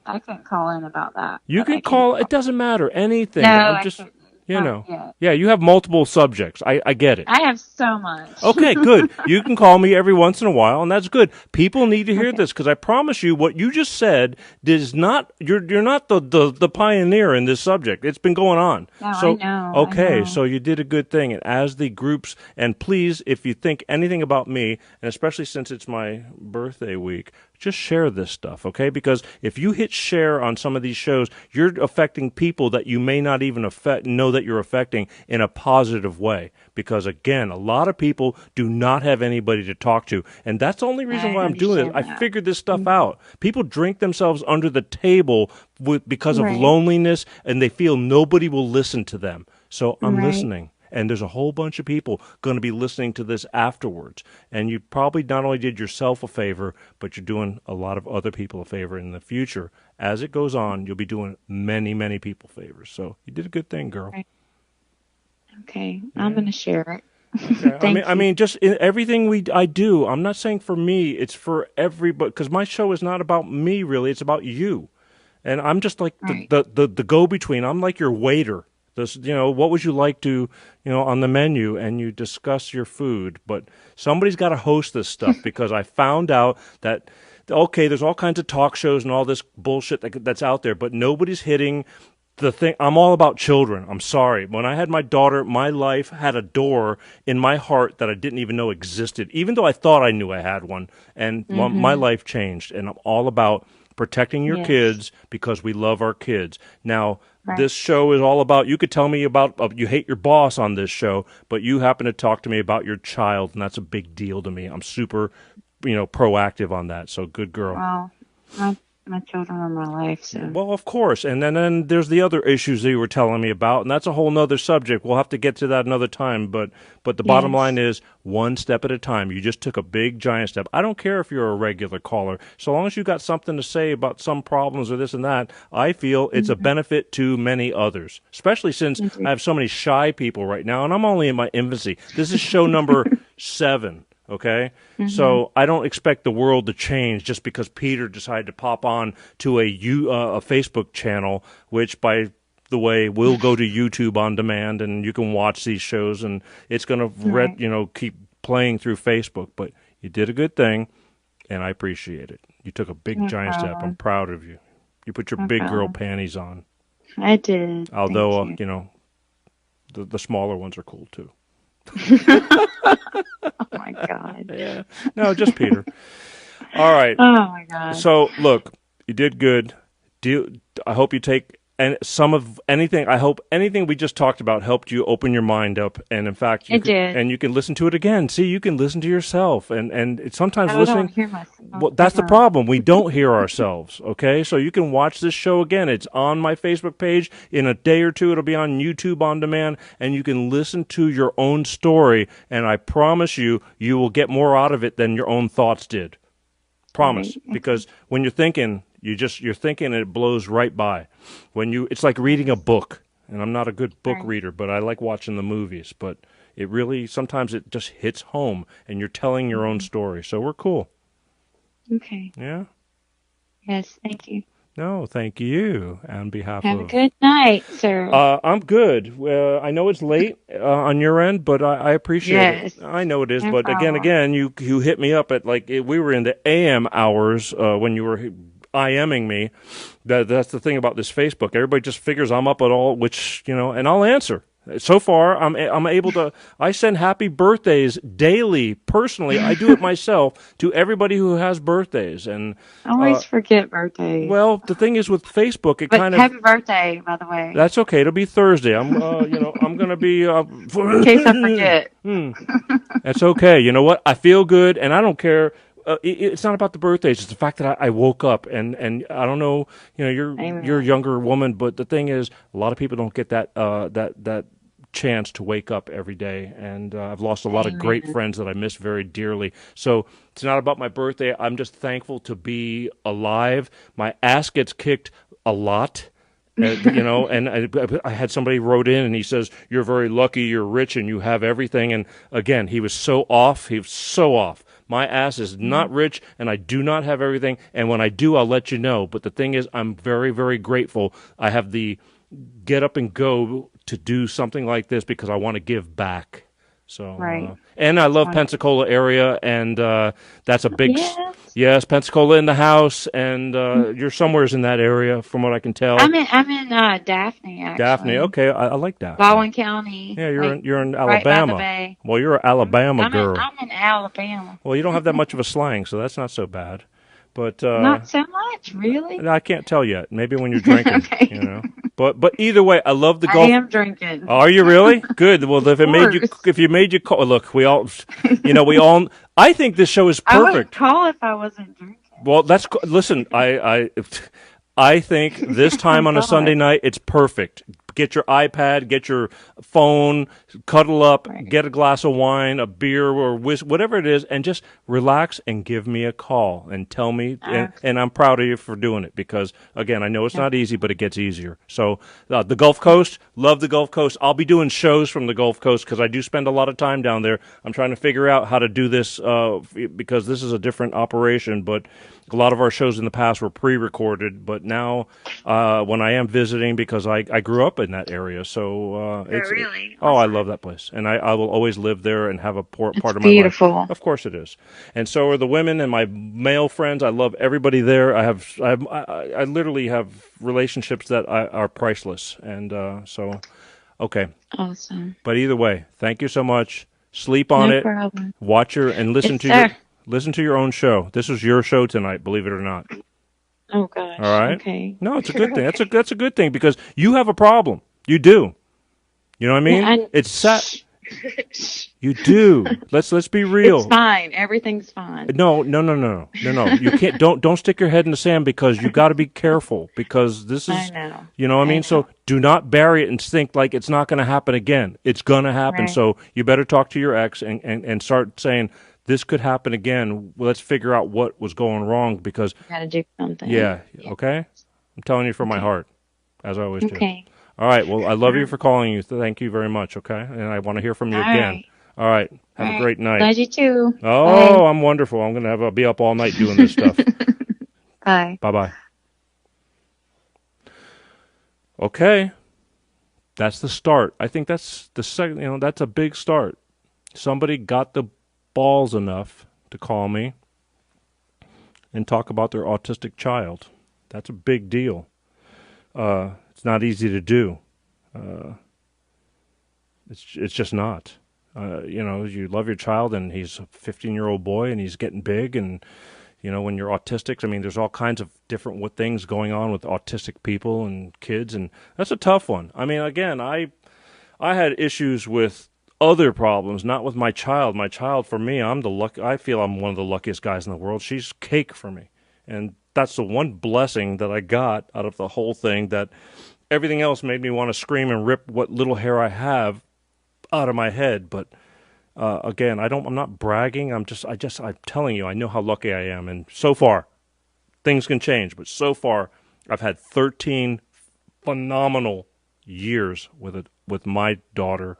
I couldn't call in about that. You can call. It doesn't matter. Anything. No, I'm just, Yeah, you have multiple subjects. I get it. I have so much. Okay, good. You can call me every once in a while, and that's good. People need to hear this, because I promise you, what you just said is not. You're not the pioneer in this subject. It's been going on. No, so I know. okay, I know. so you did a good thing. And as the groups, and please, if you think anything about me, and especially since it's my birthday week, just share this stuff, okay? Because if you hit share on some of these shows, you're affecting people that you may not even know that you're affecting in a positive way. Because, again, a lot of people do not have anybody to talk to. And that's the only reason why I'm doing it. I figured this stuff out. People drink themselves under the table because of loneliness, and they feel nobody will listen to them. So I'm listening. and there's a whole bunch of people going to be listening to this afterwards. And you probably not only did yourself a favor, but you're doing a lot of other people a favor in the future. As it goes on, you'll be doing many, many people favors. So you did a good thing, girl. Right. Okay, I'm going to share it. Okay. I mean, just in everything I do. I'm not saying for me; it's for everybody. Because my show is not about me, really. It's about you, and I'm just like Right. the go between. I'm like your waiter. This, what would you like to, on the menu, and you discuss your food. But somebody's got to host this stuff because I found out that okay, there's all kinds of talk shows and all this bullshit that's out there, but nobody's hitting the thing. I'm all about children. I'm sorry. When I had my daughter, my life had a door in my heart that I didn't even know existed, even though I thought I knew I had one. And my life changed. And I'm all about protecting your Yes. kids because we love our kids. Now, Right. this show is all about, you could tell me about, you hate your boss on this show, but you happen to talk to me about your child, and that's a big deal to me. I'm super, proactive on that. So good girl. Well, my children are my life, so. Well, of course. And then there's the other issues that you were telling me about, and that's a whole nother subject. We'll have to get to that another time. But the bottom Yes. line is one step at a time. You just took a big, giant step. I don't care if you're a regular caller. So long as you got something to say about some problems or this and that, I feel it's a benefit to many others, especially since I have so many shy people right now, and I'm only in my infancy. This is show number 7. Okay, so I don't expect the world to change just because Peter decided to pop on to a Facebook channel, which, by the way, will go to YouTube on demand, and you can watch these shows, and it's going to keep playing through Facebook. But you did a good thing, and I appreciate it. You took a big, giant step. I'm proud of you. You put your big girl panties on. I did. Although Thank you. the smaller ones are cool too. Oh my God. Yeah. No, just Peter. All right. Oh my God. So, look, you did good. I hope you take some of anything. I hope anything we just talked about helped you open your mind up. And in fact, It did. And you can listen to it again. See, you can listen to yourself. And it's sometimes I listening. don't hear myself. Well, that's the problem. We don't hear ourselves, okay? So you can watch this show again. It's on my Facebook page. In a day or two, it'll be on YouTube on demand, and you can listen to your own story, and I promise you will get more out of it than your own thoughts did. Promise. Right. Because when you're thinking, you're thinking and it blows right by. It's like reading a book, and I'm not a good book Right. reader, but I like watching the movies, but it really, sometimes it just hits home, and you're telling your own story. So we're cool. Okay. Yeah? Yes. Thank you. No, thank you. On behalf Have a of... good night, sir. I'm good. I know it's late on your end, but I appreciate Yes. it. I know it is, No but problem. again, you hit me up at we were in the AM hours when you were IMing me. That's the thing about this Facebook. Everybody just figures I'm up at all, which and I'll answer. So far, I'm able to. I send happy birthdays daily. Personally, I do it myself to everybody who has birthdays. And I always forget birthdays. well, the thing is with Facebook, it but kind of. happy birthday, by the way. That's okay. It'll be Thursday. I'm going to be. In case I forget. That's okay. You know what? I feel good, and I don't care. It's not about the birthdays. It's the fact that I woke up, and I don't know. You're Amen. a younger woman, but the thing is, a lot of people don't get that chance to wake up every day, and I've lost a lot of great friends that I miss very dearly. So it's not about my birthday. I'm just thankful to be alive. My ass gets kicked a lot. And I had somebody wrote in and he says, "You're very lucky, you're rich, and you have everything." And again, he was so off. He was so off. My ass is not rich, and I do not have everything. And when I do, I'll let you know. But the thing is, I'm very, very grateful. I have the get up and go to do something like this because I want to give back. So, Right. And I love Pensacola area, and that's a big Yes. Pensacola in the house, and you're somewheres in that area from what I can tell. I'm in Daphne, actually. Daphne, okay, I like Daphne. Baldwin County. Yeah, you're in right by Alabama. the bay. Well, you're an Alabama girl. I'm in Alabama. Well, you don't have that much of a slang, so that's not so bad. But Not so much, really. I can't tell yet. Maybe when you're drinking, Okay. But either way, I love the I golf. am drinking. Are you really? Good. Well, if you made you call, look, we all. I think this show is I wouldn't perfect. call if I wasn't drinking. Well, listen. I think this time on a Sunday night, it's perfect. get your iPad, get your phone, cuddle up, Right. get a glass of wine, a beer, or whatever it is, and just relax and give me a call and tell me. And I'm proud of you for doing it because, again, I know it's not easy, but it gets easier. So the Gulf Coast, love the Gulf Coast. I'll be doing shows from the Gulf Coast because I do spend a lot of time down there. I'm trying to figure out how to do this because this is a different operation, but a lot of our shows in the past were pre-recorded, but now when I am visiting, because I grew up in that area, so it's really? oh, I Awesome. love that place, and I will always live there and have a part of my beautiful. life. Of course, it is, and so are the women and my male friends. I love everybody there. I literally have relationships that are priceless, and so okay. Awesome. But either way, thank you so much. Sleep on No it. problem. Watch your and listen Yes, to sir. listen to your own show. This was your show tonight, believe it or not. Oh gosh. All right. Okay. No, it's a good thing. That's a good thing because you have a problem. You do. You know what I mean? Yeah, It's sad. You do. Let's be real. It's fine. Everything's fine. No. You can't. Don't stick your head in the sand because you got to be careful because this is. I know. You know what I mean? know. So do not bury it and think like it's not going to happen again. It's going to happen. Right. So you better talk to your ex and start saying this could happen again. Well, let's figure out what was going wrong because Got to do something. yeah. Okay. I'm telling you from my heart, as I always do. Okay. All right. Well, I love you for calling you. Thank you very much. Okay. And I want to hear from you All again. right. All right. Have All a right. great night. Love you too. Oh, I'm wonderful. I'm going to be up all night doing this stuff. Bye. Bye-bye. Okay. That's the start. I think that's the second, that's a big start. Somebody got the balls enough to call me and talk about their autistic child. That's a big deal. It's not easy to do. It's just not. You love your child, and he's a 15-year-old boy, and he's getting big, and when you're autistic, I mean, there's all kinds of different things going on with autistic people and kids, and that's a tough one. I mean, again, I had issues with other problems, not with my child. My child, for me, I feel I'm one of the luckiest guys in the world. She's cake for me, and that's the one blessing that I got out of the whole thing. That everything else made me want to scream and rip what little hair I have out of my head, but. Again, I'm not bragging. I'm telling you, I know how lucky I am. And so far, things can change, but so far, I've had 13 phenomenal years with my daughter.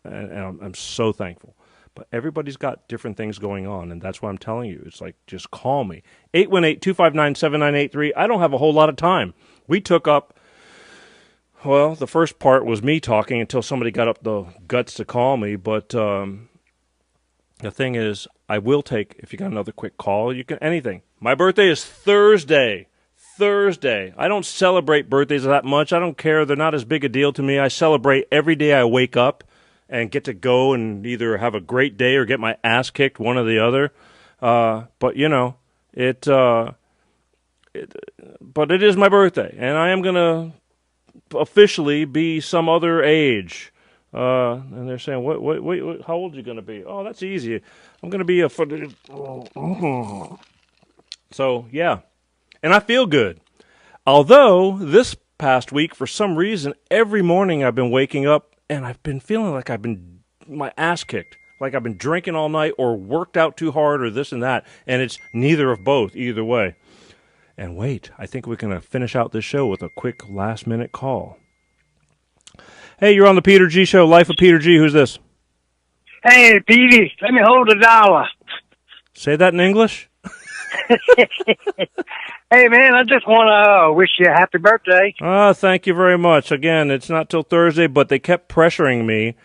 And I'm so thankful. But everybody's got different things going on, and that's why I'm telling you. It's like, just call me. 818-259-7983. I don't have a whole lot of time. We took up. Well, the first part was me talking until somebody got up the guts to call me. But the thing is, I will take, if you got another quick call, you can, anything. My birthday is Thursday. I don't celebrate birthdays that much. I don't care. They're not as big a deal to me. I celebrate every day I wake up and get to go and either have a great day or get my ass kicked, one or the other. But it is my birthday, and I am going to officially be some other age. And they're saying, wait, how old are you going to be? Oh, that's easy. I'm going to be So, yeah. And I feel good. Although, this past week, for some reason, every morning I've been waking up and I've been feeling like my ass kicked. Like I've been drinking all night or worked out too hard or this and that. And it's neither of both, either way. And wait, I think we're going to finish out this show with a quick last-minute call. Hey, you're on the Peter G. Show, Life of Peter G. Who's this? Hey, Petey, let me hold $1. Say that in English? Hey, man, I just want to wish you a happy birthday. Thank you very much. Again, it's not till Thursday, but they kept pressuring me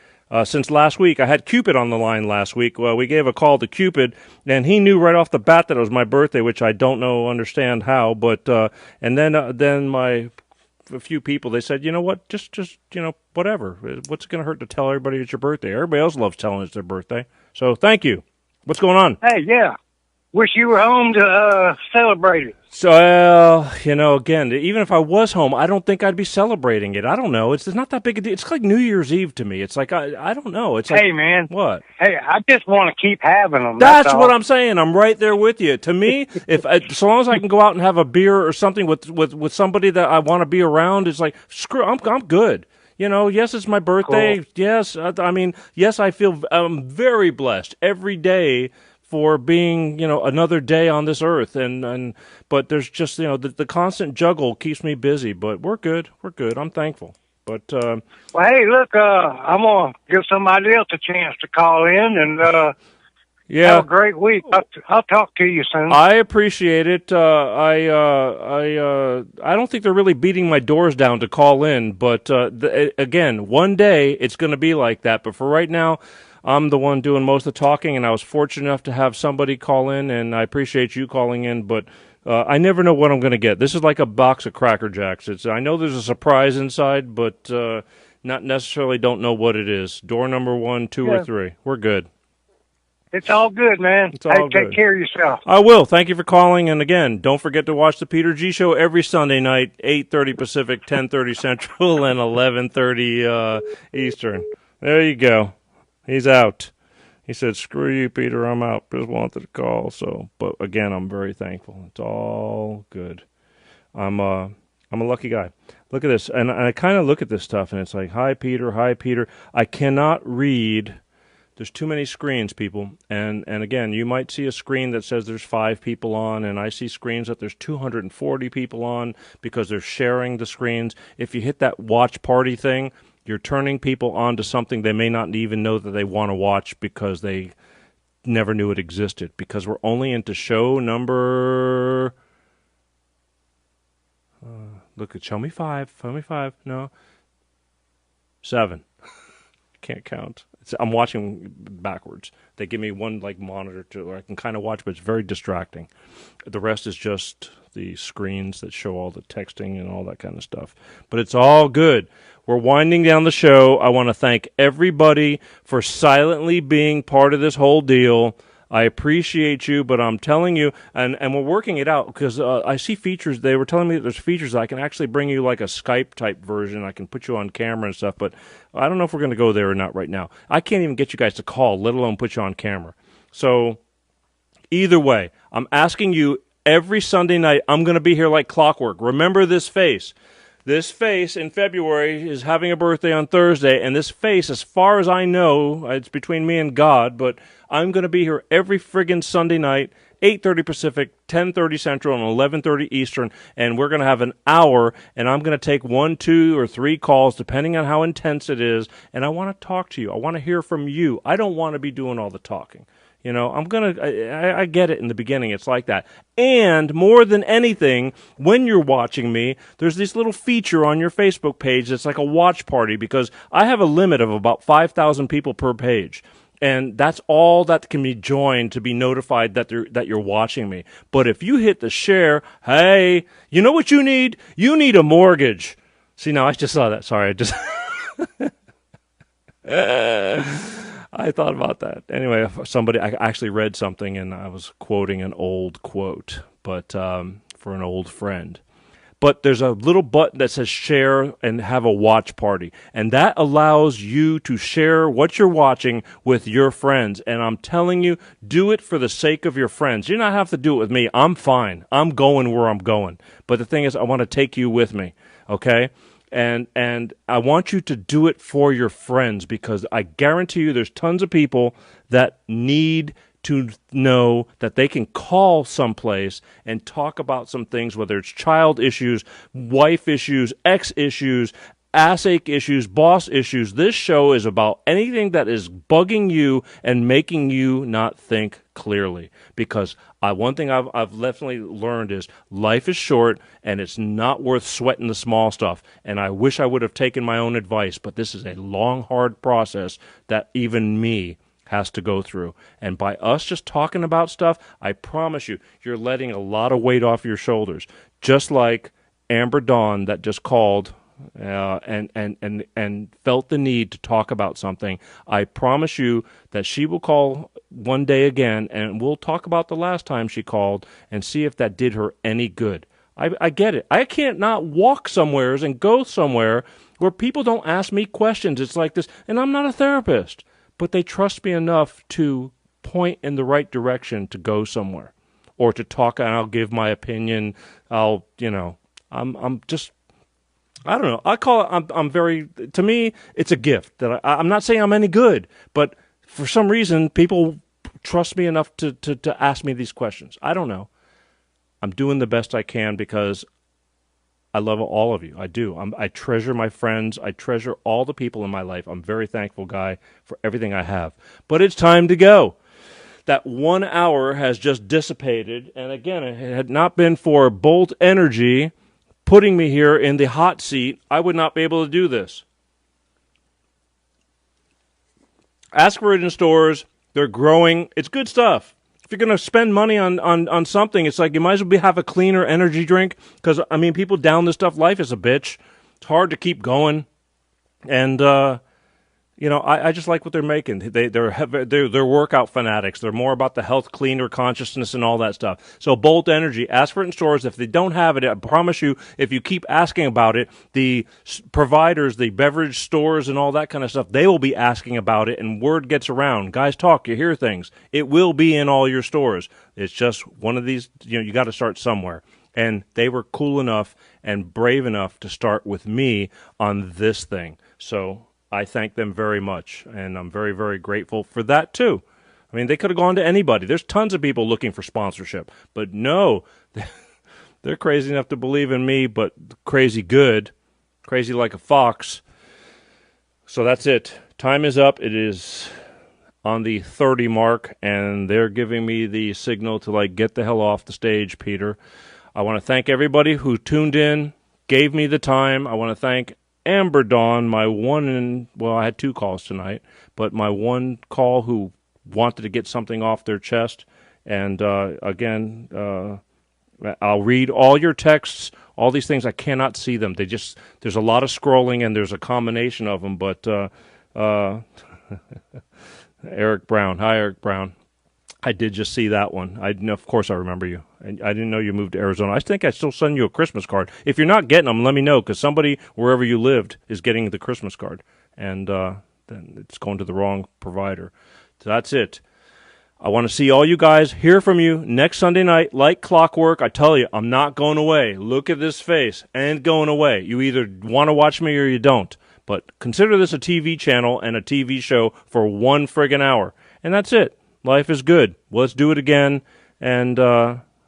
since last week. I had Cupid on the line last week. Well, we gave a call to Cupid, and he knew right off the bat that it was my birthday, which I don't understand how. But and then a few people, they said, you know what, just whatever. What's it going to hurt to tell everybody it's your birthday? Everybody else loves telling it's their birthday. So thank you. What's going on? Hey, yeah. wish you were home to celebrate it. So, again, even if I was home, I don't think I'd be celebrating it. I don't know. It's not that big a deal. It's like New Year's Eve to me. It's like, I don't know. It's like, Hey, man. What? Hey, I just want to keep having them. That's all. what I'm saying. I'm right there with you. To me, if so long as I can go out and have a beer or something with somebody that I want to be around, it's like, screw, I'm good. Yes, it's my birthday. Cool. Yes, yes, I feel very blessed every day for being, another day on this earth. But there's just, the constant juggle keeps me busy. But we're good. I'm thankful. But well, hey, look, I'm gonna give somebody else a chance to call in and have a great week. I'll talk to you soon. I appreciate it. I don't think they're really beating my doors down to call in. But again, one day it's going to be like that. But for right now, I'm the one doing most of the talking, and I was fortunate enough to have somebody call in, and I appreciate you calling in, but I never know what I'm going to get. This is like a box of Cracker Jacks. I know there's a surprise inside, but not necessarily don't know what it is. Door number 1, 2, or 3. We're good. It's all good, man. It's all Take good. care of yourself. I will. Thank you for calling, and again, don't forget to watch the Peter G. Show every Sunday night, 8:30 Pacific, 10:30 Central, and 11:30 Eastern. There you go. He's out. He said, "Screw you, Peter. I'm out. Just wanted to call." So, but again, I'm very thankful. It's all good. I'm a lucky guy. Look at this, and I kind of look at this stuff, and it's like, "Hi, Peter. Hi, Peter." I cannot read. There's too many screens, people. And again, you might see a screen that says there's 5 people on, and I see screens that there's 240 people on because they're sharing the screens. If you hit that watch party thing, you're turning people onto something they may not even know that they want to watch because they never knew it existed. Because we're only into show number... show me 5. Show me 5. No. 7. Can't count. I'm watching backwards. They give me one monitor where I can kind of watch, but it's very distracting. The rest is just the screens that show all the texting and all that kind of stuff. But it's all good. We're winding down the show. I want to thank everybody for silently being part of this whole deal. I appreciate you, but I'm telling you, and we're working it out because I see features. They were telling me that there's features that I can actually bring you like a Skype-type version. I can put you on camera and stuff, but I don't know if we're going to go there or not right now. I can't even get you guys to call, let alone put you on camera. So either way, I'm asking you every Sunday night, I'm going to be here like clockwork. Remember this face. This face in February is having a birthday on Thursday, and this face, as far as I know, it's between me and God, but I'm going to be here every friggin' Sunday night, 8:30 Pacific, 10:30 Central, and 11:30 Eastern, and we're going to have an hour, and I'm going to take 1, 2, or 3 calls, depending on how intense it is, and I want to talk to you. I want to hear from you. I don't want to be doing all the talking. I get it in the beginning. It's like that. And more than anything, when you're watching me, there's this little feature on your Facebook page that's like a watch party because I have a limit of about 5,000 people per page. And that's all that can be joined to be notified that you're watching me. But if you hit the share, hey, you know what you need? You need a mortgage. See, now I just saw that. Sorry, I just... I thought about that. Anyway, I actually read something, and I was quoting an old quote, but for an old friend. But there's a little button that says share and have a watch party, and that allows you to share what you're watching with your friends. And I'm telling you, do it for the sake of your friends. You don't have to do it with me. I'm fine. I'm going where I'm going. But the thing is, I want to take you with me, okay? And I want you to do it for your friends because I guarantee you there's tons of people that need to know that they can call someplace and talk about some things, whether it's child issues, wife issues, ex issues, ass ache issues, boss issues. This show is about anything that is bugging you and making you not think clearly. Because one thing I've definitely learned is life is short and it's not worth sweating the small stuff. And I wish I would have taken my own advice, but this is a long, hard process that even me has to go through. And by us just talking about stuff, I promise you, you're letting a lot of weight off your shoulders. Just like Amber Dawn that just called and felt the need to talk about something, I promise you that she will call one day again, and we'll talk about the last time she called and see if that did her any good. I get it. I can't not walk somewheres and go somewhere where people don't ask me questions. It's like this, and I'm not a therapist, but they trust me enough to point in the right direction to go somewhere or to talk, and I'll give my opinion. I'm just, I don't know. I call it, I'm very, to me, it's a gift that I'm not saying I'm any good, but for some reason, people trust me enough to ask me these questions. I don't know. I'm doing the best I can because I love all of you. I do. I treasure my friends. I treasure all the people in my life. I'm a very thankful guy for everything I have. But it's time to go. That 1 hour has just dissipated. And again, it had not been for Bolt Energy putting me here in the hot seat, I would not be able to do this. Ask for it in stores. They're growing. It's good stuff. If you're going to spend money on something, it's like you might as well have a cleaner energy drink because, I mean, people down this stuff. Life is a bitch. It's hard to keep going. And, I just like what they're making. They're workout fanatics. They're more about the health, cleaner consciousness and all that stuff. So Bolt Energy, ask for it in stores. If they don't have it, I promise you, if you keep asking about it, the providers, the beverage stores and all that kind of stuff, they will be asking about it, and word gets around. Guys talk, you hear things. It will be in all your stores. It's just one of these, you got to start somewhere. And they were cool enough and brave enough to start with me on this thing. So I thank them very much, and I'm very, very grateful for that, too. I mean, they could have gone to anybody. There's tons of people looking for sponsorship. But no, they're crazy enough to believe in me, but crazy good, crazy like a fox. So that's it. Time is up. It is on the 30 mark, and they're giving me the signal to, get the hell off the stage, Peter. I want to thank everybody who tuned in, gave me the time. I want to thank Amber Dawn, I had 2 calls tonight, but my one call who wanted to get something off their chest. And again, I'll read all your texts, all these things. I cannot see them. There's a lot of scrolling, and there's a combination of them. But Eric Brown, hi Eric Brown. I did just see that one. Of course I remember you. And I didn't know you moved to Arizona. I think I still send you a Christmas card. If you're not getting them, let me know, because somebody, wherever you lived, is getting the Christmas card. And then it's going to the wrong provider. So that's it. I want to see all you guys, hear from you next Sunday night, like clockwork. I tell you, I'm not going away. Look at this face. I ain't going away. You either want to watch me or you don't. But consider this a TV channel and a TV show for 1 friggin' hour. And that's it. Life is good. Let's do it again. And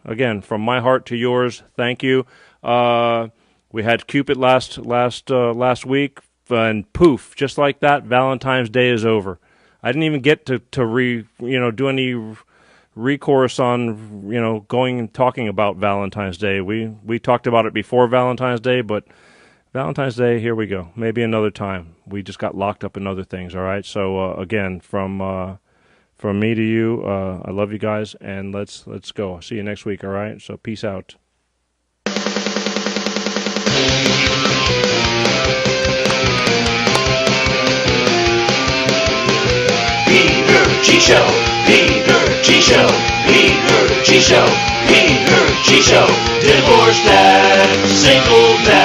again, from my heart to yours, thank you. We had Cupid last week, and poof, just like that, Valentine's Day is over. I didn't even get to do any recourse on going and talking about Valentine's Day. We talked about it before Valentine's Day, but Valentine's Day, here we go. Maybe another time. We just got locked up in other things. All right. So again, from me to you, I love you guys, and let's go. See you next week, all right? So peace out. Peter G Show, Peter G Show, Peter G Show, Peter G Show. Divorced dad, single dad.